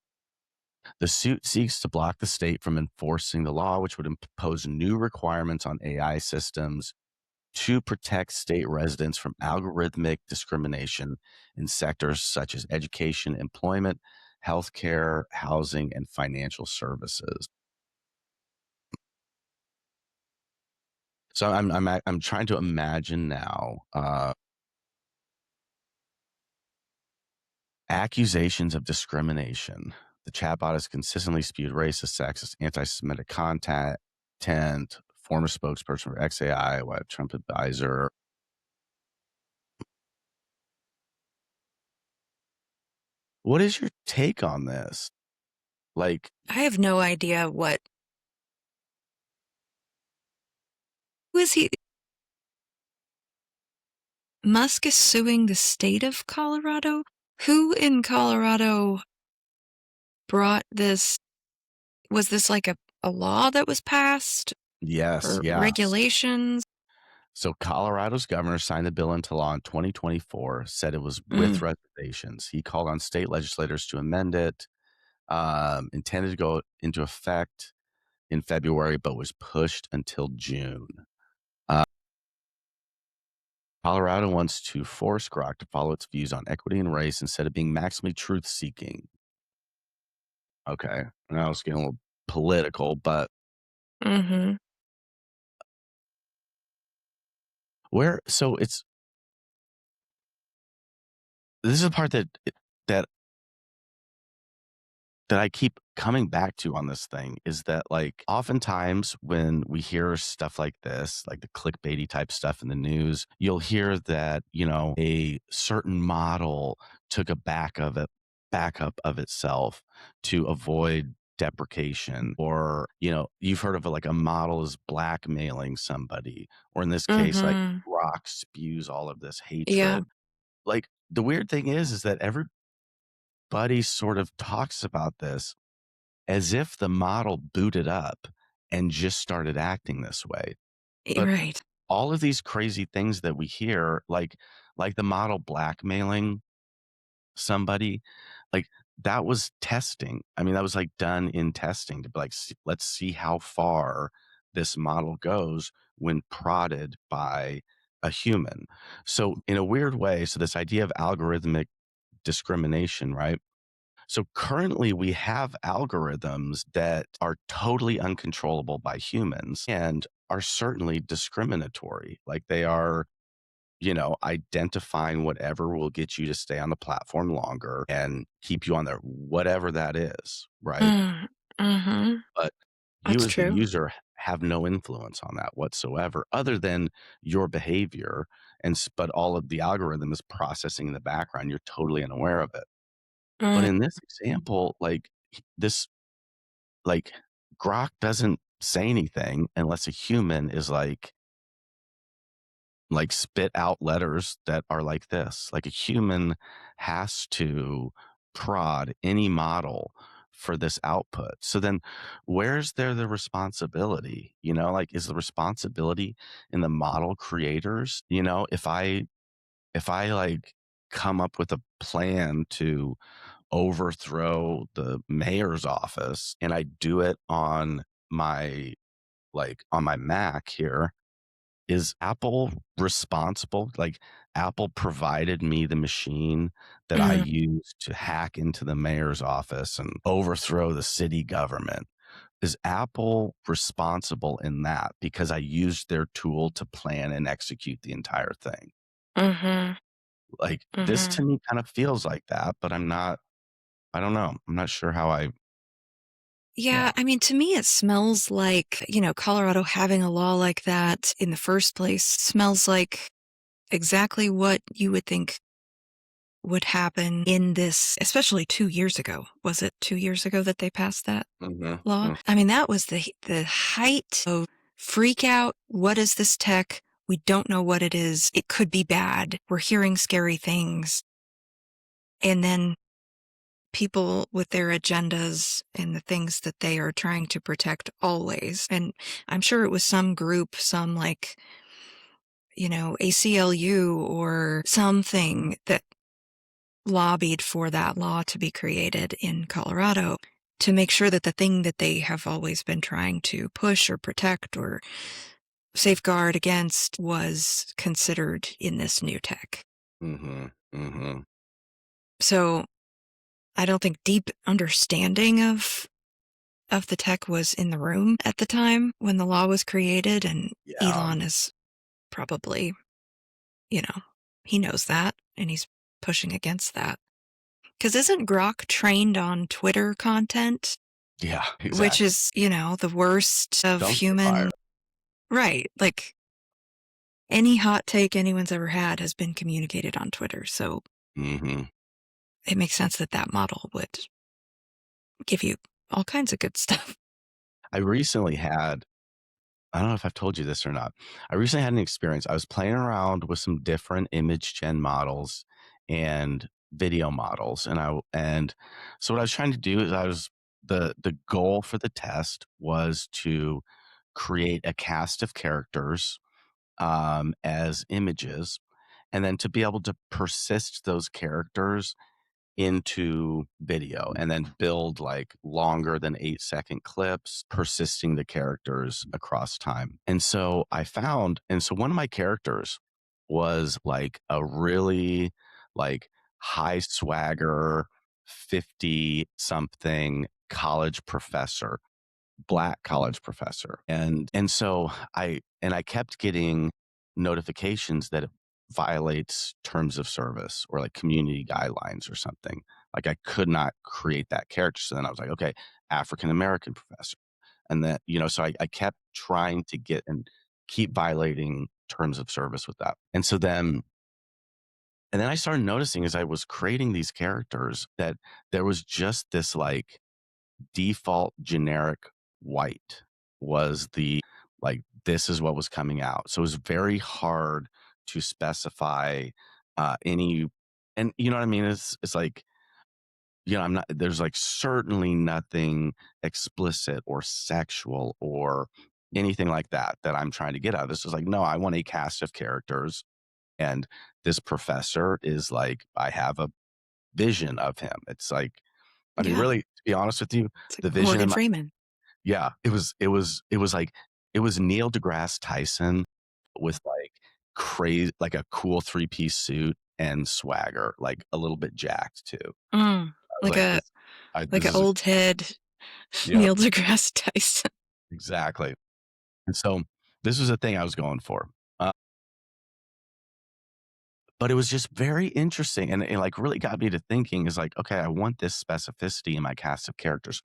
The suit seeks to block the state from enforcing the law, which would impose new requirements on AI systems to protect state residents from algorithmic discrimination in sectors such as education, employment, healthcare, housing, and financial services. So I'm trying to imagine now accusations of discrimination. The chatbot has consistently spewed racist, sexist, anti-Semitic content. Former spokesperson for XAI, White Trump advisor. What is your take on this? Like, I have no idea what. Who is he? Musk is suing the state of Colorado? Who in Colorado brought this? Was this like a law that was passed yes, or yes. regulations? So Colorado's governor signed the bill into law in 2024, said it was with reservations. He called on state legislators to amend it, intended to go into effect in February, but was pushed until June. Colorado wants to force Grok to follow its views on equity and race instead of being maximally truth-seeking. Okay, now it's getting a little political, but Mm-hmm. so it's this is the part that that I keep coming back to on this thing is that, like, oftentimes when we hear stuff like this, like the clickbaity type stuff in the news, you'll hear that, a certain model took a backup of itself to avoid deprecation, or, you've heard of like a model is blackmailing somebody, or in this case, like Mm-hmm. rock spews all of this Yeah. hatred. Like, the weird thing is that everybody sort of talks about this as if the model booted up and just started acting this way. But Right. all of these crazy things that we hear, like the model blackmailing somebody, like, that was testing. I mean, that was like done in testing to be like, let's see how far this model goes when prodded by a human. So in a weird way, so this idea of algorithmic discrimination, right? So currently we have algorithms that are totally uncontrollable by humans and are certainly discriminatory. Like, they are, identifying whatever will get you to stay on the platform longer and keep you on there, whatever that is, right? Mm-hmm. But you That's as the true. user have no influence on that whatsoever, other than your behavior. But all of the algorithm is processing in the background. You're totally unaware of it. But Mm, in this example, this, like, Grok doesn't say anything unless a human is spit out letters that are like this. Like, a human has to prod any model for this output. So then where's there the responsibility? Like, is the responsibility in the model creators? If I like come up with a plan to overthrow the mayor's office and I do it on my Mac here, is Apple responsible? Like, Apple provided me the machine that I mm, used to hack into the mayor's office and overthrow the city government. Is Apple responsible in that because I used their tool to plan and execute the entire thing? mm-hmm. Like, this Mm-hmm. to me kind of feels like that, but I don't know. I'm not sure how Yeah, yeah. I mean, to me, it smells like, Colorado having a law like that in the first place smells like exactly what you would think would happen in this, especially 2 years ago. Was it 2 years ago that they passed that Mhm, law? mm. I mean, that was the height of freak out. What is this tech? We don't know what it is. It could be bad. We're hearing scary things. And then people with their agendas and the things that they are trying to protect always. And I'm sure it was some group, some like, ACLU or something that lobbied for that law to be created in Colorado. to make sure that the thing that they have always been trying to push or protect or safeguard against was considered in this new tech. Mhm. Mhm. So I don't think deep understanding of the tech was in the room at the time when the law was created, and Yeah. Elon is probably, you know, he knows that and he's pushing against that. Because isn't Grok trained on Twitter content, Yeah, which exactly. is, the worst of Dumpster fire. human, right? Like any hot take anyone's ever had has been communicated on Twitter. So Mhm. it makes sense that that model would give you all kinds of good stuff. I recently had I don't know if I've told you this or not. I recently had an experience. I was playing around with some different image gen models and video models, and so what I was trying to do is the goal for the test was to create a cast of characters as images, and then to be able to persist those characters into video and then build like longer than 8-second clips, persisting the characters across time. And so one of my characters was like a really like high swagger 50 something college professor, black college professor. And I kept getting notifications that it violates terms of service or like community guidelines or something. Like I could not create that character. So then I was like, okay, African American professor. And then, so I kept trying to get and keep violating terms of service with that. And then I started noticing as I was creating these characters that there was just this like default generic white was the like this is what was coming out. So it was very hard to specify any, and you know what I mean? It's like, I'm not, there's like certainly nothing explicit or sexual or anything like that I'm trying to get out of this. Is like, no, I want a cast of characters. And this professor is like, I have a vision of him. It's like, I mean, Yeah. really, to be honest with you, It's like the vision Morgan in my, Freeman. yeah, it was like it was Neil deGrasse Tyson with like crazy like a cool three-piece suit and swagger, like a little bit jacked too. Mm, I was like like, a like this an is a old head yep, Neil deGrasse Tyson. exactly. And so this was the thing I was going for. Uh, but it was just very interesting and it like really got me to thinking is like, okay, I want this specificity in my cast of characters.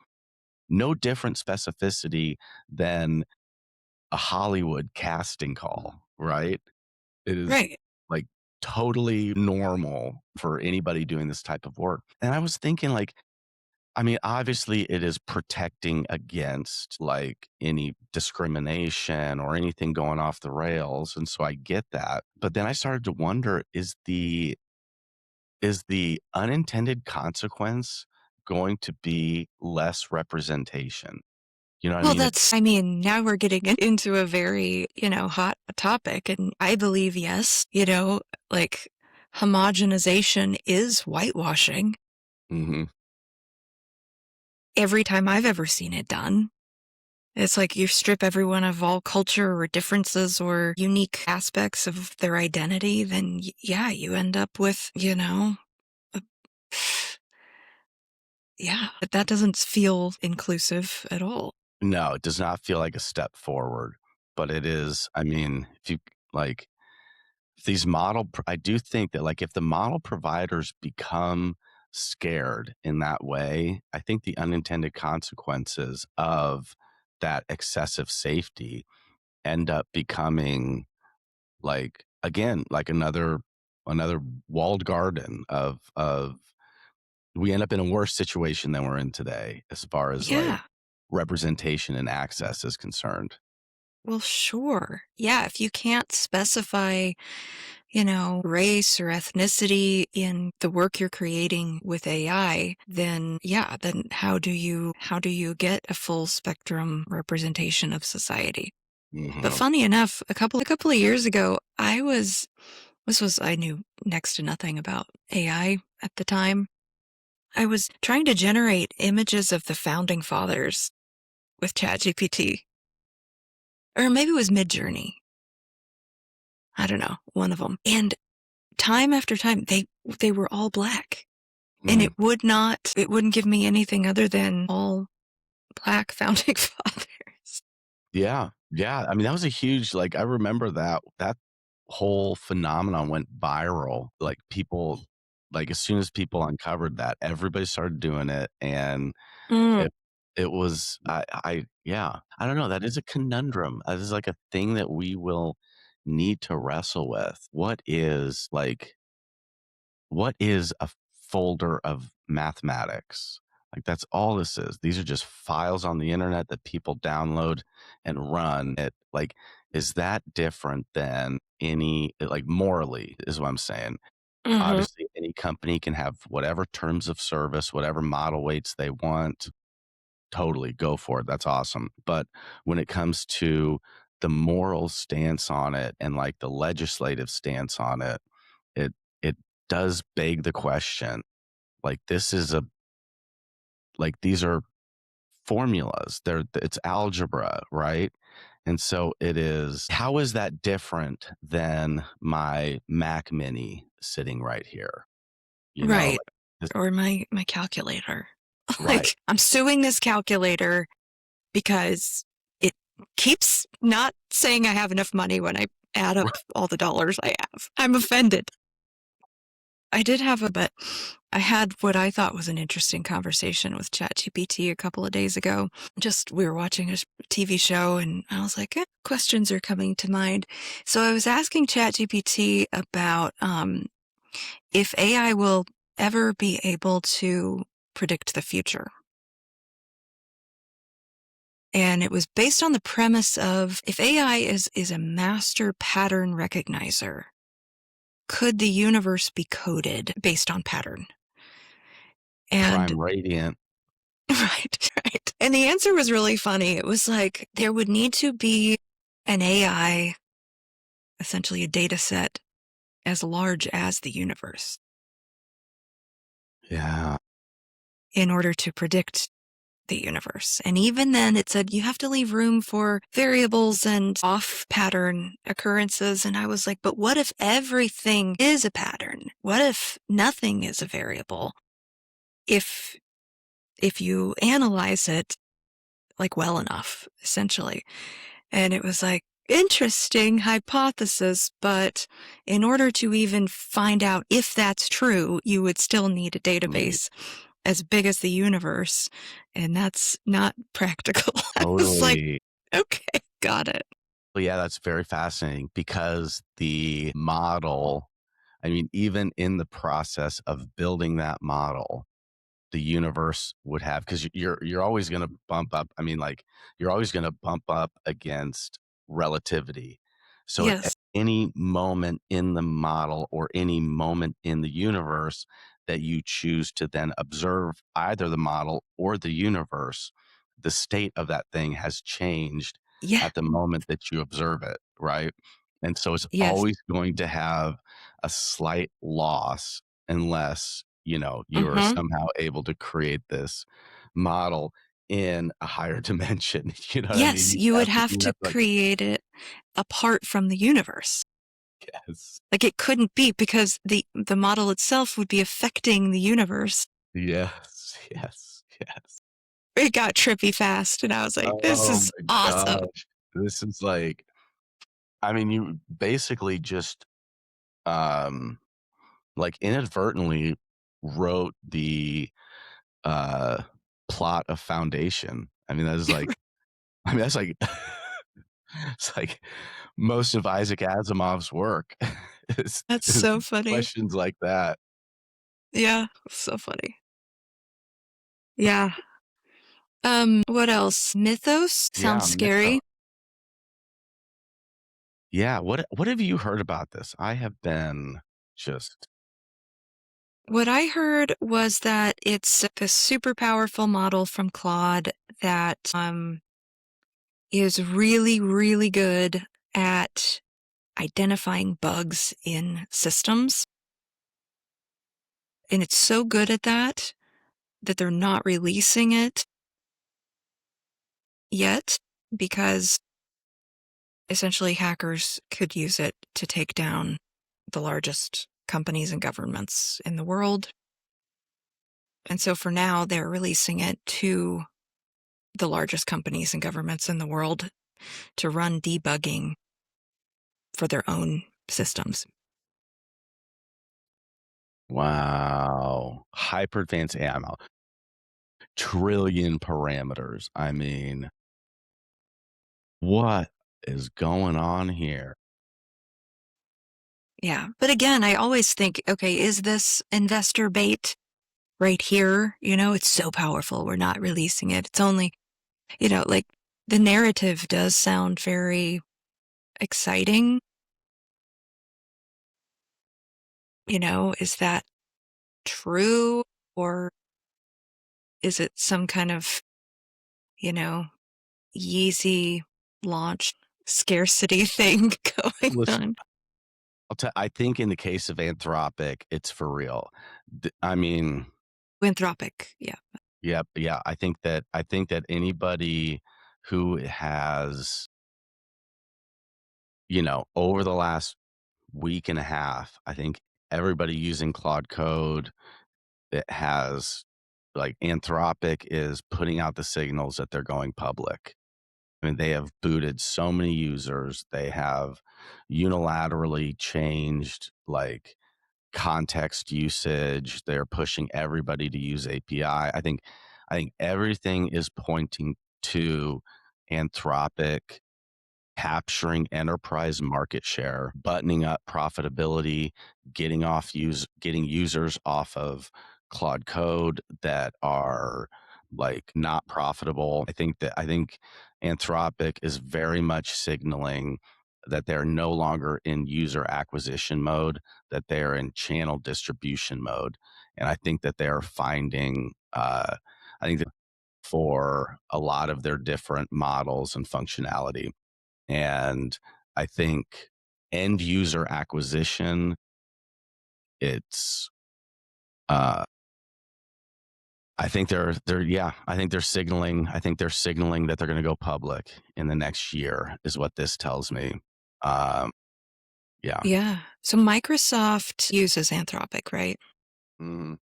No different specificity than a Hollywood casting call, right? It is Right. like totally normal for anybody doing this type of work. And I was thinking, like, I mean, obviously it is protecting against like any discrimination or anything going off the rails. And so I get that. But then I started to wonder, is the unintended consequence going to be less representation? You know what I Well, mean? I mean, now we're getting into a very, hot topic. And I believe, yes, like homogenization is whitewashing Hmm. every time I've ever seen it done. It's like you strip everyone of all culture or differences or unique aspects of their identity, then yeah, you end up with, a- yeah, but that doesn't feel inclusive at all. No, it does not feel like a step forward, but it is. I mean, if you like these I do think that like if the model providers become scared in that way, I think the unintended consequences of that excessive safety end up becoming like again like another walled garden of we end up in a worse situation than we're in today as far as like Yeah. representation and access is concerned. Well, sure. Yeah, if you can't specify, race or ethnicity in the work you're creating with AI, then yeah, then how do you get a full spectrum representation of society? But Mhm. funny enough, a couple of years ago, I knew next to nothing about AI at the time. I was trying to generate images of the founding fathers with ChatGPT. Or maybe it was Midjourney. I don't know, one of them. And time after time, they were all black. And Mm. it wouldn't give me anything other than all black founding fathers. Yeah. Yeah. I mean, that was a huge, like, I remember that whole phenomenon went viral. Like, people, like, as soon as people uncovered that, everybody started doing it. And Mm. it, it was, yeah, I don't know. That is a conundrum. That is like a thing that we will need to wrestle with. What is a folder of mathematics? Like, that's all this is. These are just files on the internet that people download and run. It like, is that different than any, like, morally is what I'm saying. Mm-hmm. Obviously, any company can have whatever terms of service, whatever model weights they want. Totally go for it. That's awesome. But when it comes to the moral stance on it and like the legislative stance on it, it it does beg the question. Like, these are formulas. It's algebra, right? And so it is, how is that different than my Mac Mini sitting right here? You know, Right. like this, Or my calculator. right. Like, I'm suing this calculator because it keeps not saying I have enough money when I add up all the dollars I have. I'm offended. But I had what I thought was an interesting conversation with ChatGPT a couple of days ago. We were watching a TV show and I was like, questions are coming to mind. So I was asking ChatGPT about if AI will ever be able to predict the future. And it was based on the premise of, if AI is a master pattern recognizer, could the universe be coded based on pattern? And Prime Radiant. right. And the answer was really funny. It was like, there would need to be an AI, essentially a data set as large as the universe, Yeah. in order to predict the universe. And even then it said you have to leave room for variables and off pattern occurrences. And I was like, but what if everything is a pattern? What if nothing is a variable? If you analyze it like well enough, essentially. And it was like, interesting hypothesis, but in order to even find out if that's true, you would still need a database as big as the universe, and that's not practical. I was like, Totally. okay, got it. Well, yeah, that's very fascinating because the model, I mean, even in the process of building that model, the universe would have, because you're always going to bump up. I mean, like, you're always going to bump up against relativity. So at Yes. any moment in the model or any moment in the universe that you choose to then observe either the model or the universe, the state of that thing has changed Yeah. at the moment that you observe it, right? And so it's Yes. always going to have a slight loss unless, you are Mm-hmm. somehow able to create this model in a higher dimension. You know what I mean? Yes, you would have to Like, create it apart from the universe. yes, Like, it couldn't be, because the model itself would be affecting the universe. yes, yes, yes. It got trippy fast, and I was like, this Oh is my awesome. gosh. This is like, I mean, you basically just, um, like, inadvertently wrote the, uh, plot of Foundation. I mean, that is like, I mean, that's like, it's like most of Isaac Asimov's work That's is so funny. questions like that. Yeah, so funny. Yeah. What else? Mythos sounds Yeah, mythos. scary. Yeah, what have you heard about this? I have been just What I heard was that it's the super powerful model from Claude that is really, really good at identifying bugs in systems. And it's so good at that that they're not releasing it yet because essentially hackers could use it to take down the largest companies and governments in the world. And so for now, they're releasing it to the largest companies and governments in the world to run debugging for their own systems. Wow. Hyper advanced AI model. Trillion parameters. I mean, what is going on here? Yeah. But again, I always think, okay, is this investor bait right here? It's so powerful. We're not releasing it. It's only, like the narrative does sound very exciting. Is that true? Or is it some kind of, Yeezy launch scarcity thing going Listen, on? I think in the case of Anthropic, it's for real. I mean, Anthropic. Yeah. yeah. I think that anybody who has, over the last week and a half, I think everybody using Claude Code that has like Anthropic is putting out the signals that they're going public. I mean, they have booted so many users. They have unilaterally changed like context usage. They're pushing everybody to use API. I think everything is pointing to Anthropic capturing enterprise market share, buttoning up profitability, getting users off of Claude Code that are like not profitable. I think Anthropic is very much signaling that they're no longer in user acquisition mode, that they're in channel distribution mode. And I think that they're finding I think that for a lot of their different models and functionality. And I think end user acquisition, it's uh I think they're signaling that they're going to go public in the next year is what this tells me. Um yeah. Yeah. So Microsoft uses Anthropic, right? Mhm.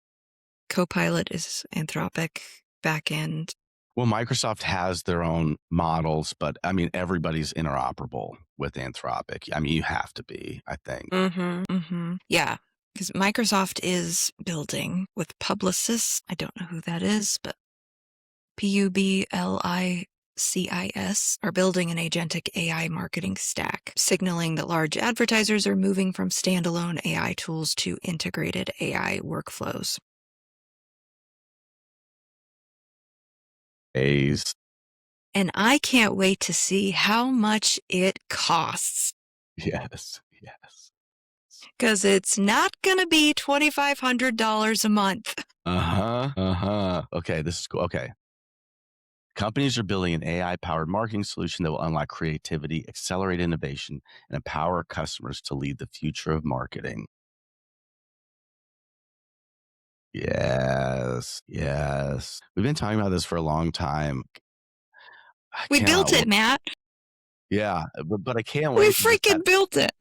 Copilot is Anthropic backend. Well, Microsoft has their own models, but I mean everybody's interoperable with Anthropic. I mean you have to be, I think. Mm-hmm. Mm-hmm. Yeah. Because Microsoft is building with Publicis. I don't know who that is, but Publicis are building an agentic AI marketing stack, signaling that large advertisers are moving from standalone AI tools to integrated AI workflows. A's. And I can't wait to see how much it costs. Yes. Yes. Because it's not going to be $2,500 a month. Uh-huh. Uh-huh. Okay, this is cool. Okay. Companies are building an AI-powered marketing solution that will unlock creativity, accelerate innovation, and empower customers to lead the future of marketing. Yes. Yes. We've been talking about this for a long time. I We built cannot it, wait. Matt. Yeah, but I can't We wait to just freaking built it.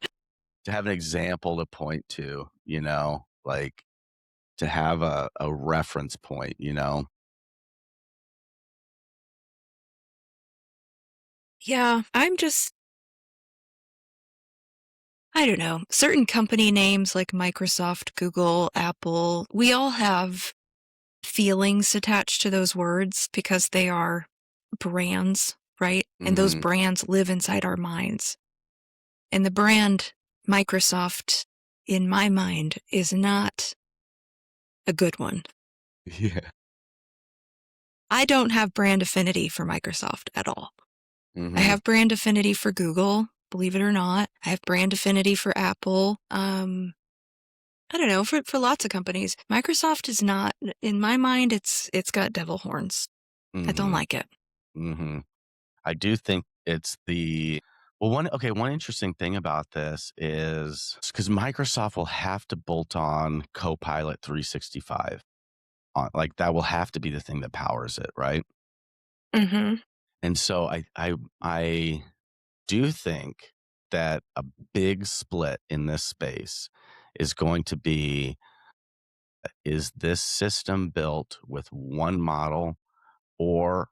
have an example to point to, like to have a reference point. Yeah, I don't know. Certain company names like Microsoft, Google, Apple, we all have feelings attached to those words because they are brands, right? And those Mhm. brands live inside our minds. And the brand Microsoft, in my mind, is not a good one. Yeah. I don't have brand affinity for Microsoft at all. I Mhm. have brand affinity for Google, believe it or not. I have brand affinity for Apple. I don't know, for lots of companies. Microsoft is not, in my mind, it's got devil horns. I don't Mhm. like it. Mhm. I do think it's one interesting thing about this is because Microsoft will have to bolt on Copilot 365. like that will have to be the thing that powers it, right? Mhm. And so I do think that a big split in this space is going to be, is this system built with one model, or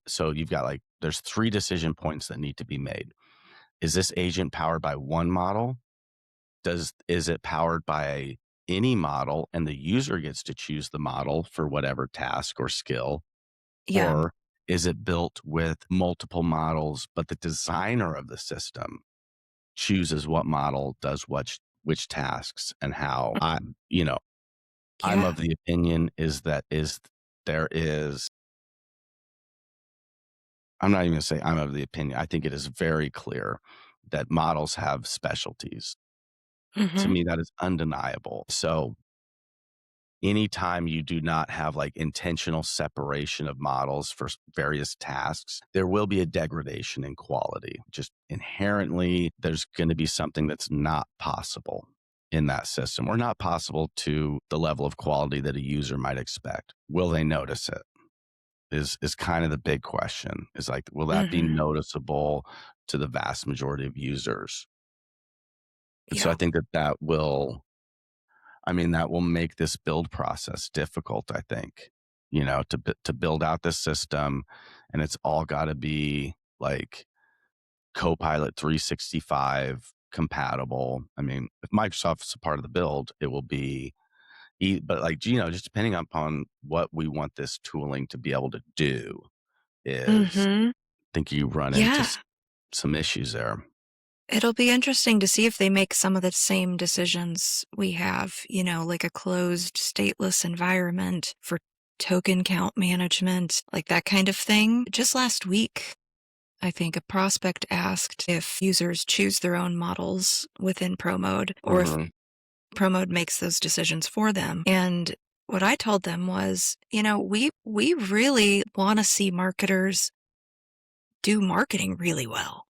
so you've got like, there's three decision points that need to be made. Is this agent powered by one model? Is it powered by any model and the user gets to choose the model for whatever task or skill? Yeah. Or is it built with multiple models, but the designer of the system chooses what model does which tasks and how? You know, I'm Yeah. of the opinion is that is there is I'm not even gonna say I'm of the opinion. I think it is very clear that models have specialties. To Mhm. me, that is undeniable. So anytime you do not have like intentional separation of models for various tasks, there will be a degradation in quality. Just inherently, there's going to be something that's not possible in that system, or not possible to the level of quality that a user might expect. Will they notice it? Is kind of the big question. Is like, will that be Mhm. noticeable to the vast majority of users? And so I Yeah. think that that will make this build process difficult, I think, to build out this system, and it's all gotta be, like, Copilot 365 compatible. I mean, if Microsoft's a part of the build, it will be but, like, just depending upon what we want this tooling to be able to do is Mhm. I think you run into Yeah. some issues there. It'll be interesting to see if they make some of the same decisions we have, like a closed, stateless environment for token count management, like that kind of thing. Just last week, I think a prospect asked if users choose their own models within ProMode or if Mhm. ProMode makes those decisions for them. And what I told them was, we really want to see marketers do marketing really well.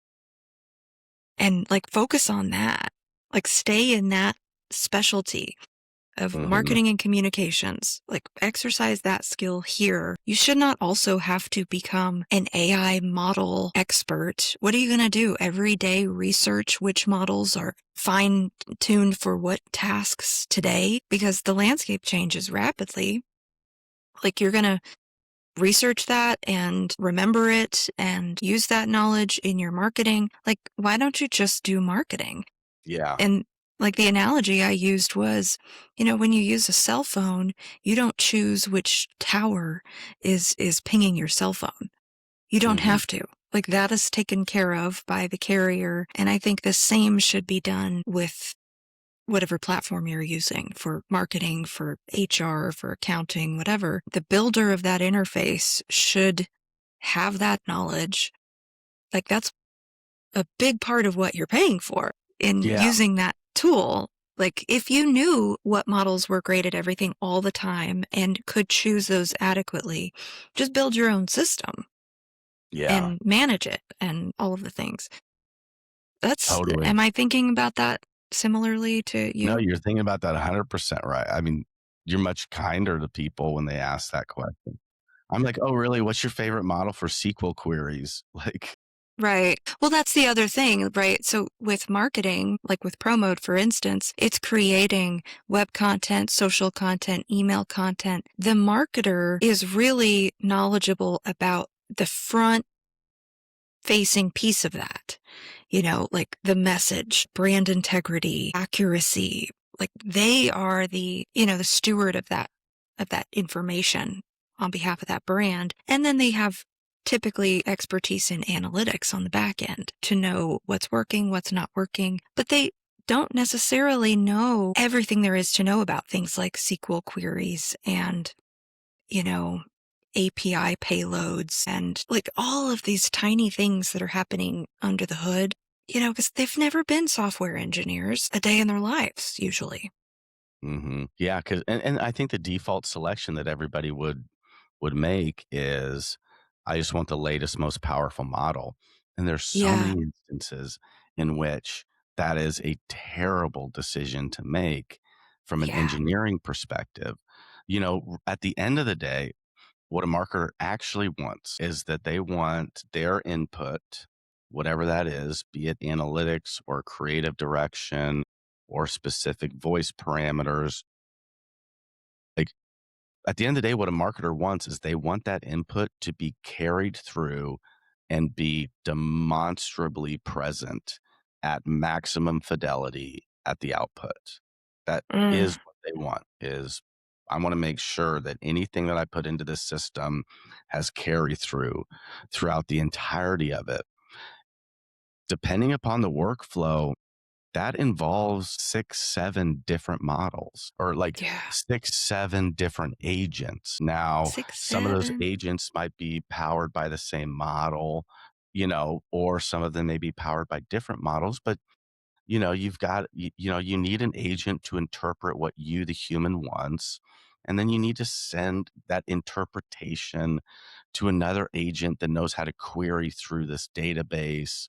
And, like, focus on that. Like, stay in that specialty of Mhm. marketing and communications. Like, exercise that skill here. You should not also have to become an AI model expert. What are you gonna do? Every day research which models are fine-tuned for what tasks today? Because the landscape changes rapidly. Like, you're gonna research that and remember it and use that knowledge in your marketing. Like, why don't you just do marketing? Yeah. And like the analogy I used was, when you use a cell phone, you don't choose which tower is pinging your cell phone. You don't Mhm. have to. Like that is taken care of by the carrier. And I think the same should be done with whatever platform you're using for marketing, for HR, for accounting, whatever. The builder of that interface should have that knowledge. Like that's a big part of what you're paying for in Yeah. using that tool. Like if you knew what models were great at everything all the time and could choose those adequately, just build your own system Yeah. and manage it and all of the things. Totally. Am I thinking about that similarly to No, you? you're thinking about that 100% right. I mean, you're much kinder to people when they ask that question. I'm like, "Oh, really? What's your favorite model for SQL queries?" Like, Right. Well, that's the other thing, right? So with marketing, like with ProMode, for instance, it's creating web content, social content, email content. The marketer is really knowledgeable about the front facing piece of that, like the message, brand integrity, accuracy. Like they are the steward of that information on behalf of that brand. And then they have typically expertise in analytics on the back end to know what's working, what's not working, but they don't necessarily know everything there is to know about things like SQL queries and, you know, API payloads and like all of these tiny things that are happening under the hood, because they've never been software engineers a day in their lives, usually. mhm. Yeah, 'cause and I think the default selection that everybody would make is, "I just want the latest, most powerful model." And there's so many Yeah. instances in which that is a terrible decision to make from an Yeah. engineering perspective, At the end of the day, what a marketer actually wants is that they want their input, whatever that is, be it analytics or creative direction or specific voice parameters. Like at the end of the day, what a marketer wants is they want that input to be carried through and be demonstrably present at maximum fidelity at the output. That Mm, is what they want is I want to make sure that anything that I put into this system has carry through throughout the entirety of it. Depending upon the workflow, that involves 6, 7 different models or like yeah. 6, 7 different agents. Now, 6, some of those 7. agents might be powered by the same model, or some of them may be powered by different models, but you've got you need an agent to interpret what you the human wants, and then you need to send that interpretation to another agent that knows how to query through this database,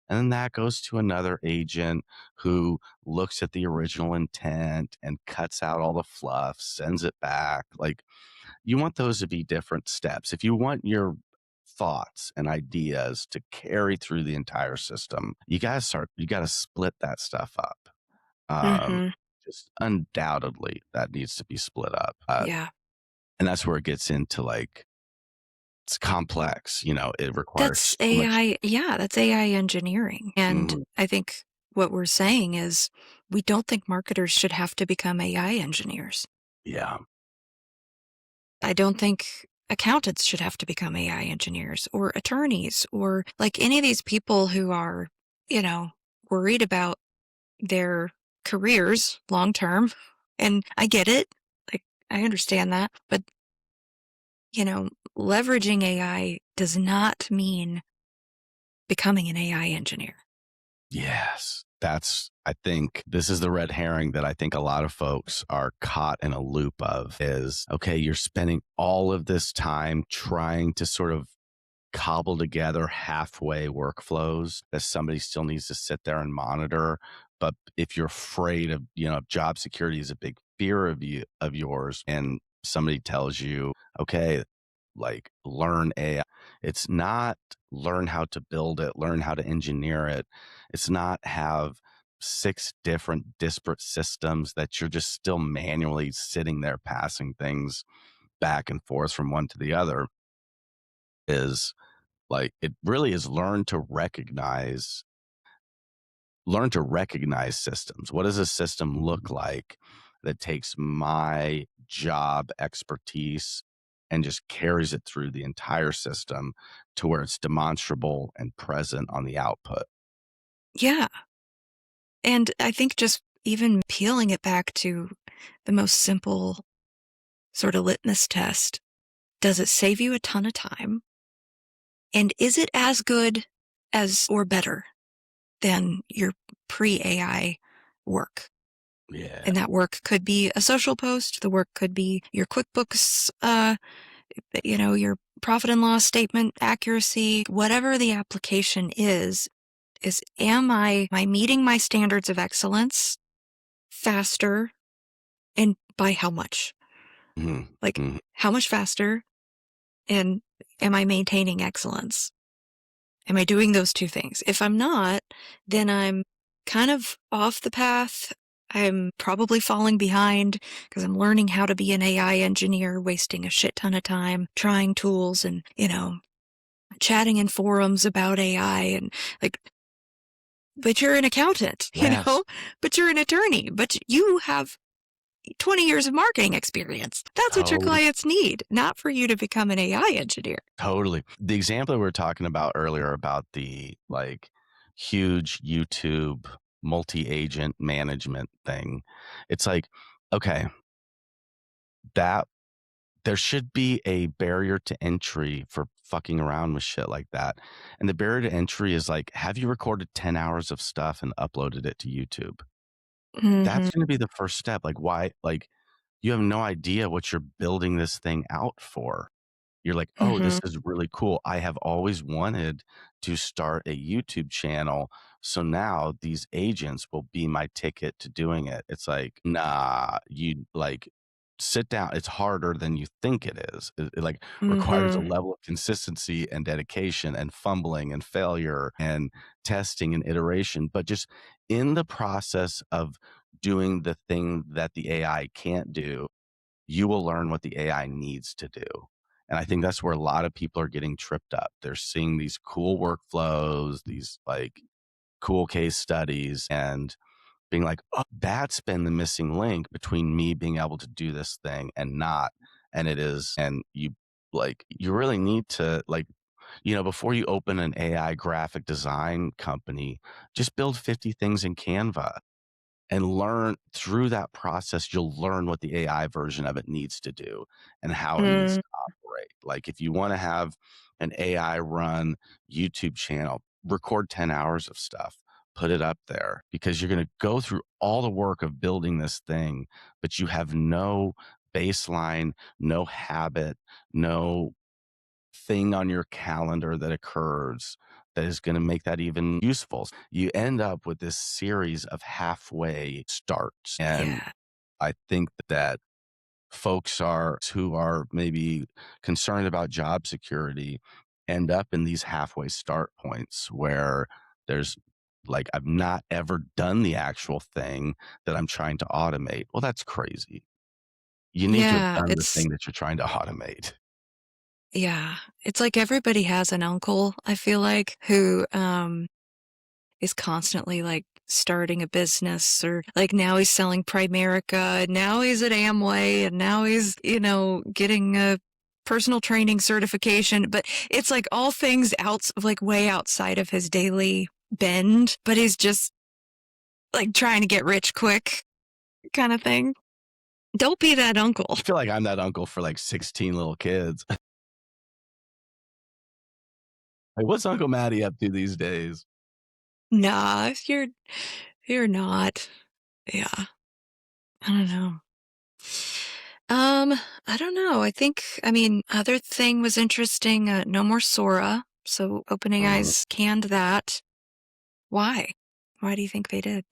and then that goes to another agent who looks at the original intent and cuts out all the fluff, sends it back. Like, you want those to be different steps. If you want your thoughts and ideas to carry through the entire system, you got to split that stuff up. Um, Mhm. just undoubtedly that needs to be split up. Yeah. And that's where it gets into like, it's complex, it requires That's so much. AI. Yeah, that's AI engineering. And Mhm. I think what we're saying is we don't think marketers should have to become AI engineers. Yeah. I don't think accountants should have to become AI engineers or attorneys or like any of these people who are, you know, worried about their careers long term. And I get it. Like, I understand that. But, leveraging AI does not mean becoming an AI engineer. Yes. I think this is the red herring that I think a lot of folks are caught in a loop of is, okay, you're spending all of this time trying to sort of cobble together halfway workflows that somebody still needs to sit there and monitor. But if you're afraid of, job security is a big fear of yours, and somebody tells you, okay, like learn AI, it's not learn how to build it, learn how to engineer it. It's not have 6 different disparate systems that you're just still manually sitting there passing things back and forth from one to the other. Is like, it really is learn to recognize systems. What does a system look like that takes my job expertise and just carries it through the entire system to where it's demonstrable and present on the output? Yeah. And I think just even peeling it back to the most simple sort of litmus test, does it save you a ton of time? And is it as good as or better than your pre AI work? Yeah. And that work could be a social post. The work could be your QuickBooks, your profit and loss statement accuracy, whatever the application is am I meeting my standards of excellence faster and by how much? Mhm. Like Mhm. how much faster and am I maintaining excellence? Am I doing those two things? If I'm not, then I'm kind of off the path. I'm probably falling behind because I'm learning how to be an AI engineer, wasting a shit ton of time trying tools and, chatting in forums about AI and like, but you're an accountant, Yes. but you're an attorney, but you have 20 years of marketing experience. That's what your Totally. clients need, not for you to become an AI engineer. Totally. The example we were talking about earlier about the like huge YouTube multi-agent management thing. It's like, okay, that there should be a barrier to entry for fucking around with shit like that. And the barrier to entry is like, have you recorded 10 hours of stuff and uploaded it to YouTube? Hmm. That's going to be the first step. Like, why? Like, you have no idea what you're building this thing out for. You're like, oh, Hmm. this is really cool. I have always wanted to start a YouTube channel. So now these agents will be my ticket to doing it. It's like, nah, you like, sit down. It's harder than you think it is. It, like, requires a Mhm. level of consistency and dedication and fumbling and failure and testing and iteration. But just in the process of doing the thing that the AI can't do, you will learn what the AI needs to do. And I think that's where a lot of people are getting tripped up. They're seeing these cool workflows, these like cool case studies, and being like, "Oh, that's been the missing link between me being able to do this thing and not." And it is, and you like, you really need to like, before you open an AI graphic design company, just build 50 things in Canva and learn through that process. You'll learn what the AI version of it needs to do and how it needs Mm. to operate. Like, if you want to have an AI run YouTube channel, record 10 hours of stuff, put it up there, because you're going to go through all the work of building this thing, but you have no baseline, no habit, no thing on your calendar that occurs that is going to make that even useful. You end up with this series of halfway starts. And Yeah. I think that folks who are maybe concerned about job security end up in these halfway start points where there's like, I've not ever done the actual thing that I'm trying to automate. Well, that's crazy. You need to have Yeah, done the it's thing that you're trying to automate. yeah, it's like everybody has an uncle, I feel like, who, is constantly, like, starting a business or, like, now he's selling Primerica, and now he's at Amway, and now he's, getting a personal training certification, but it's, like, all things like, way outside of his daily bend, but he's just, like, trying to get rich quick kinda thing. Don't be that uncle. I feel like I'm that uncle for like 16 little kids. Like, what's Uncle Matty up to these days? Nah, you're not. Yeah, I don't know. Um, I don't know. Other thing was interesting, no more Sora. So Mhm. OpenAI's canned that. Why? Why do you think they did?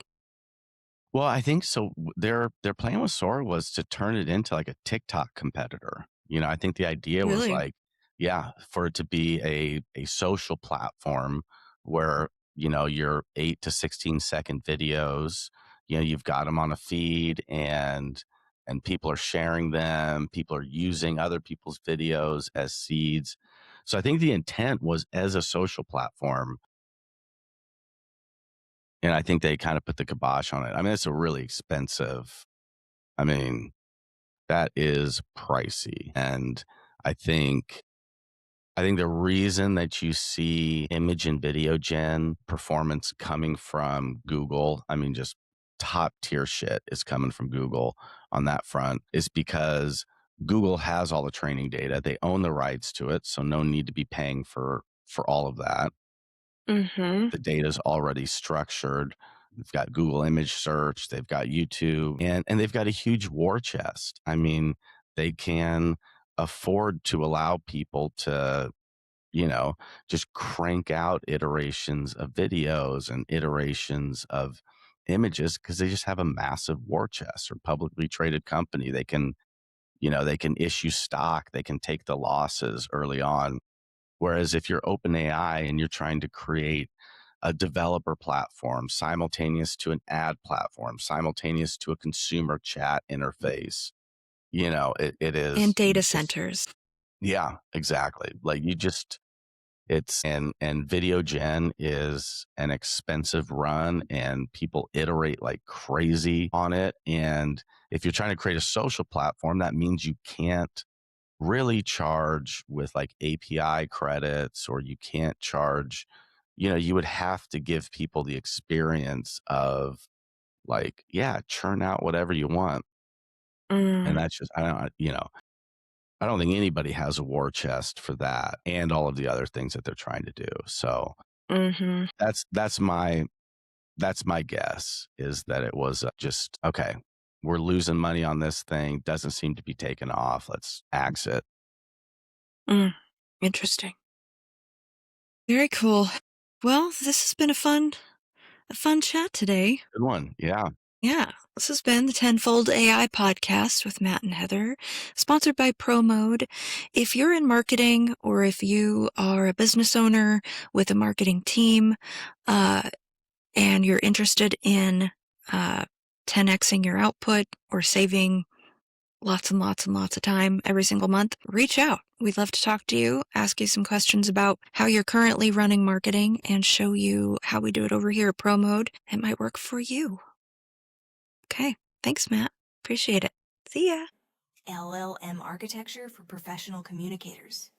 Well, I think so. Their plan with Sora was to turn it into like a TikTok competitor. I think the idea was Really? like, yeah, for it to be a social platform where, your 8 to 16 second videos, you've got them on a feed, and people are sharing them. People are using other people's videos as seeds. So I think the intent was as a social platform, and I think they kind of put the kibosh on it. I mean, it's a really expensive. I mean, that is pricey. And I think I think the reason that you see image and video gen performance coming from Google, I mean, just top tier shit is coming from Google on that front, is because Google has all the training data. They own the rights to it, so no need to be paying for all of that. Mm-hmm. The data is already structured. They've got Google image search, they've got YouTube, and they've got a huge war chest. I mean, they can afford to allow people to, you know, just crank out iterations of videos and iterations of images, because they just have a massive war chest. Or publicly traded company. They can issue stock, they can take the losses early on. Whereas if you're OpenAI and you're trying to create a developer platform simultaneous to an ad platform, simultaneous to a consumer chat interface, it And is, data centers. yeah, exactly. Like, and video gen is an expensive run, and people iterate like crazy on it. And if you're trying to create a social platform, that means you can't really charge with like API credits, or you can't charge, you would have to give people the experience of like, yeah, churn out whatever you want. And Mm, that's just, I don't think anybody has a war chest for that and all of the other things that they're trying to do. So mm-hmm. that's my guess, is that it was just, okay, we're losing money on this thing. Doesn't seem to be taking off. Let's axe it. Mm. Interesting. Very cool. Well, this has been a fun chat today. Good one. Yeah. Yeah, this has been the Tenfold AI Podcast with Matt and Heather, sponsored by Mode. If you're in marketing or if you are a business owner with a marketing team and you're interested in 10xing your output or saving lots and lots and lots of time every single month, reach out. We'd love to talk to you, ask you some questions about how you're currently running marketing, and show you how we do it over here at Mode. It might work for you. Okay. Thanks, Matt. Appreciate it. See ya. LLM architecture for professional communicators.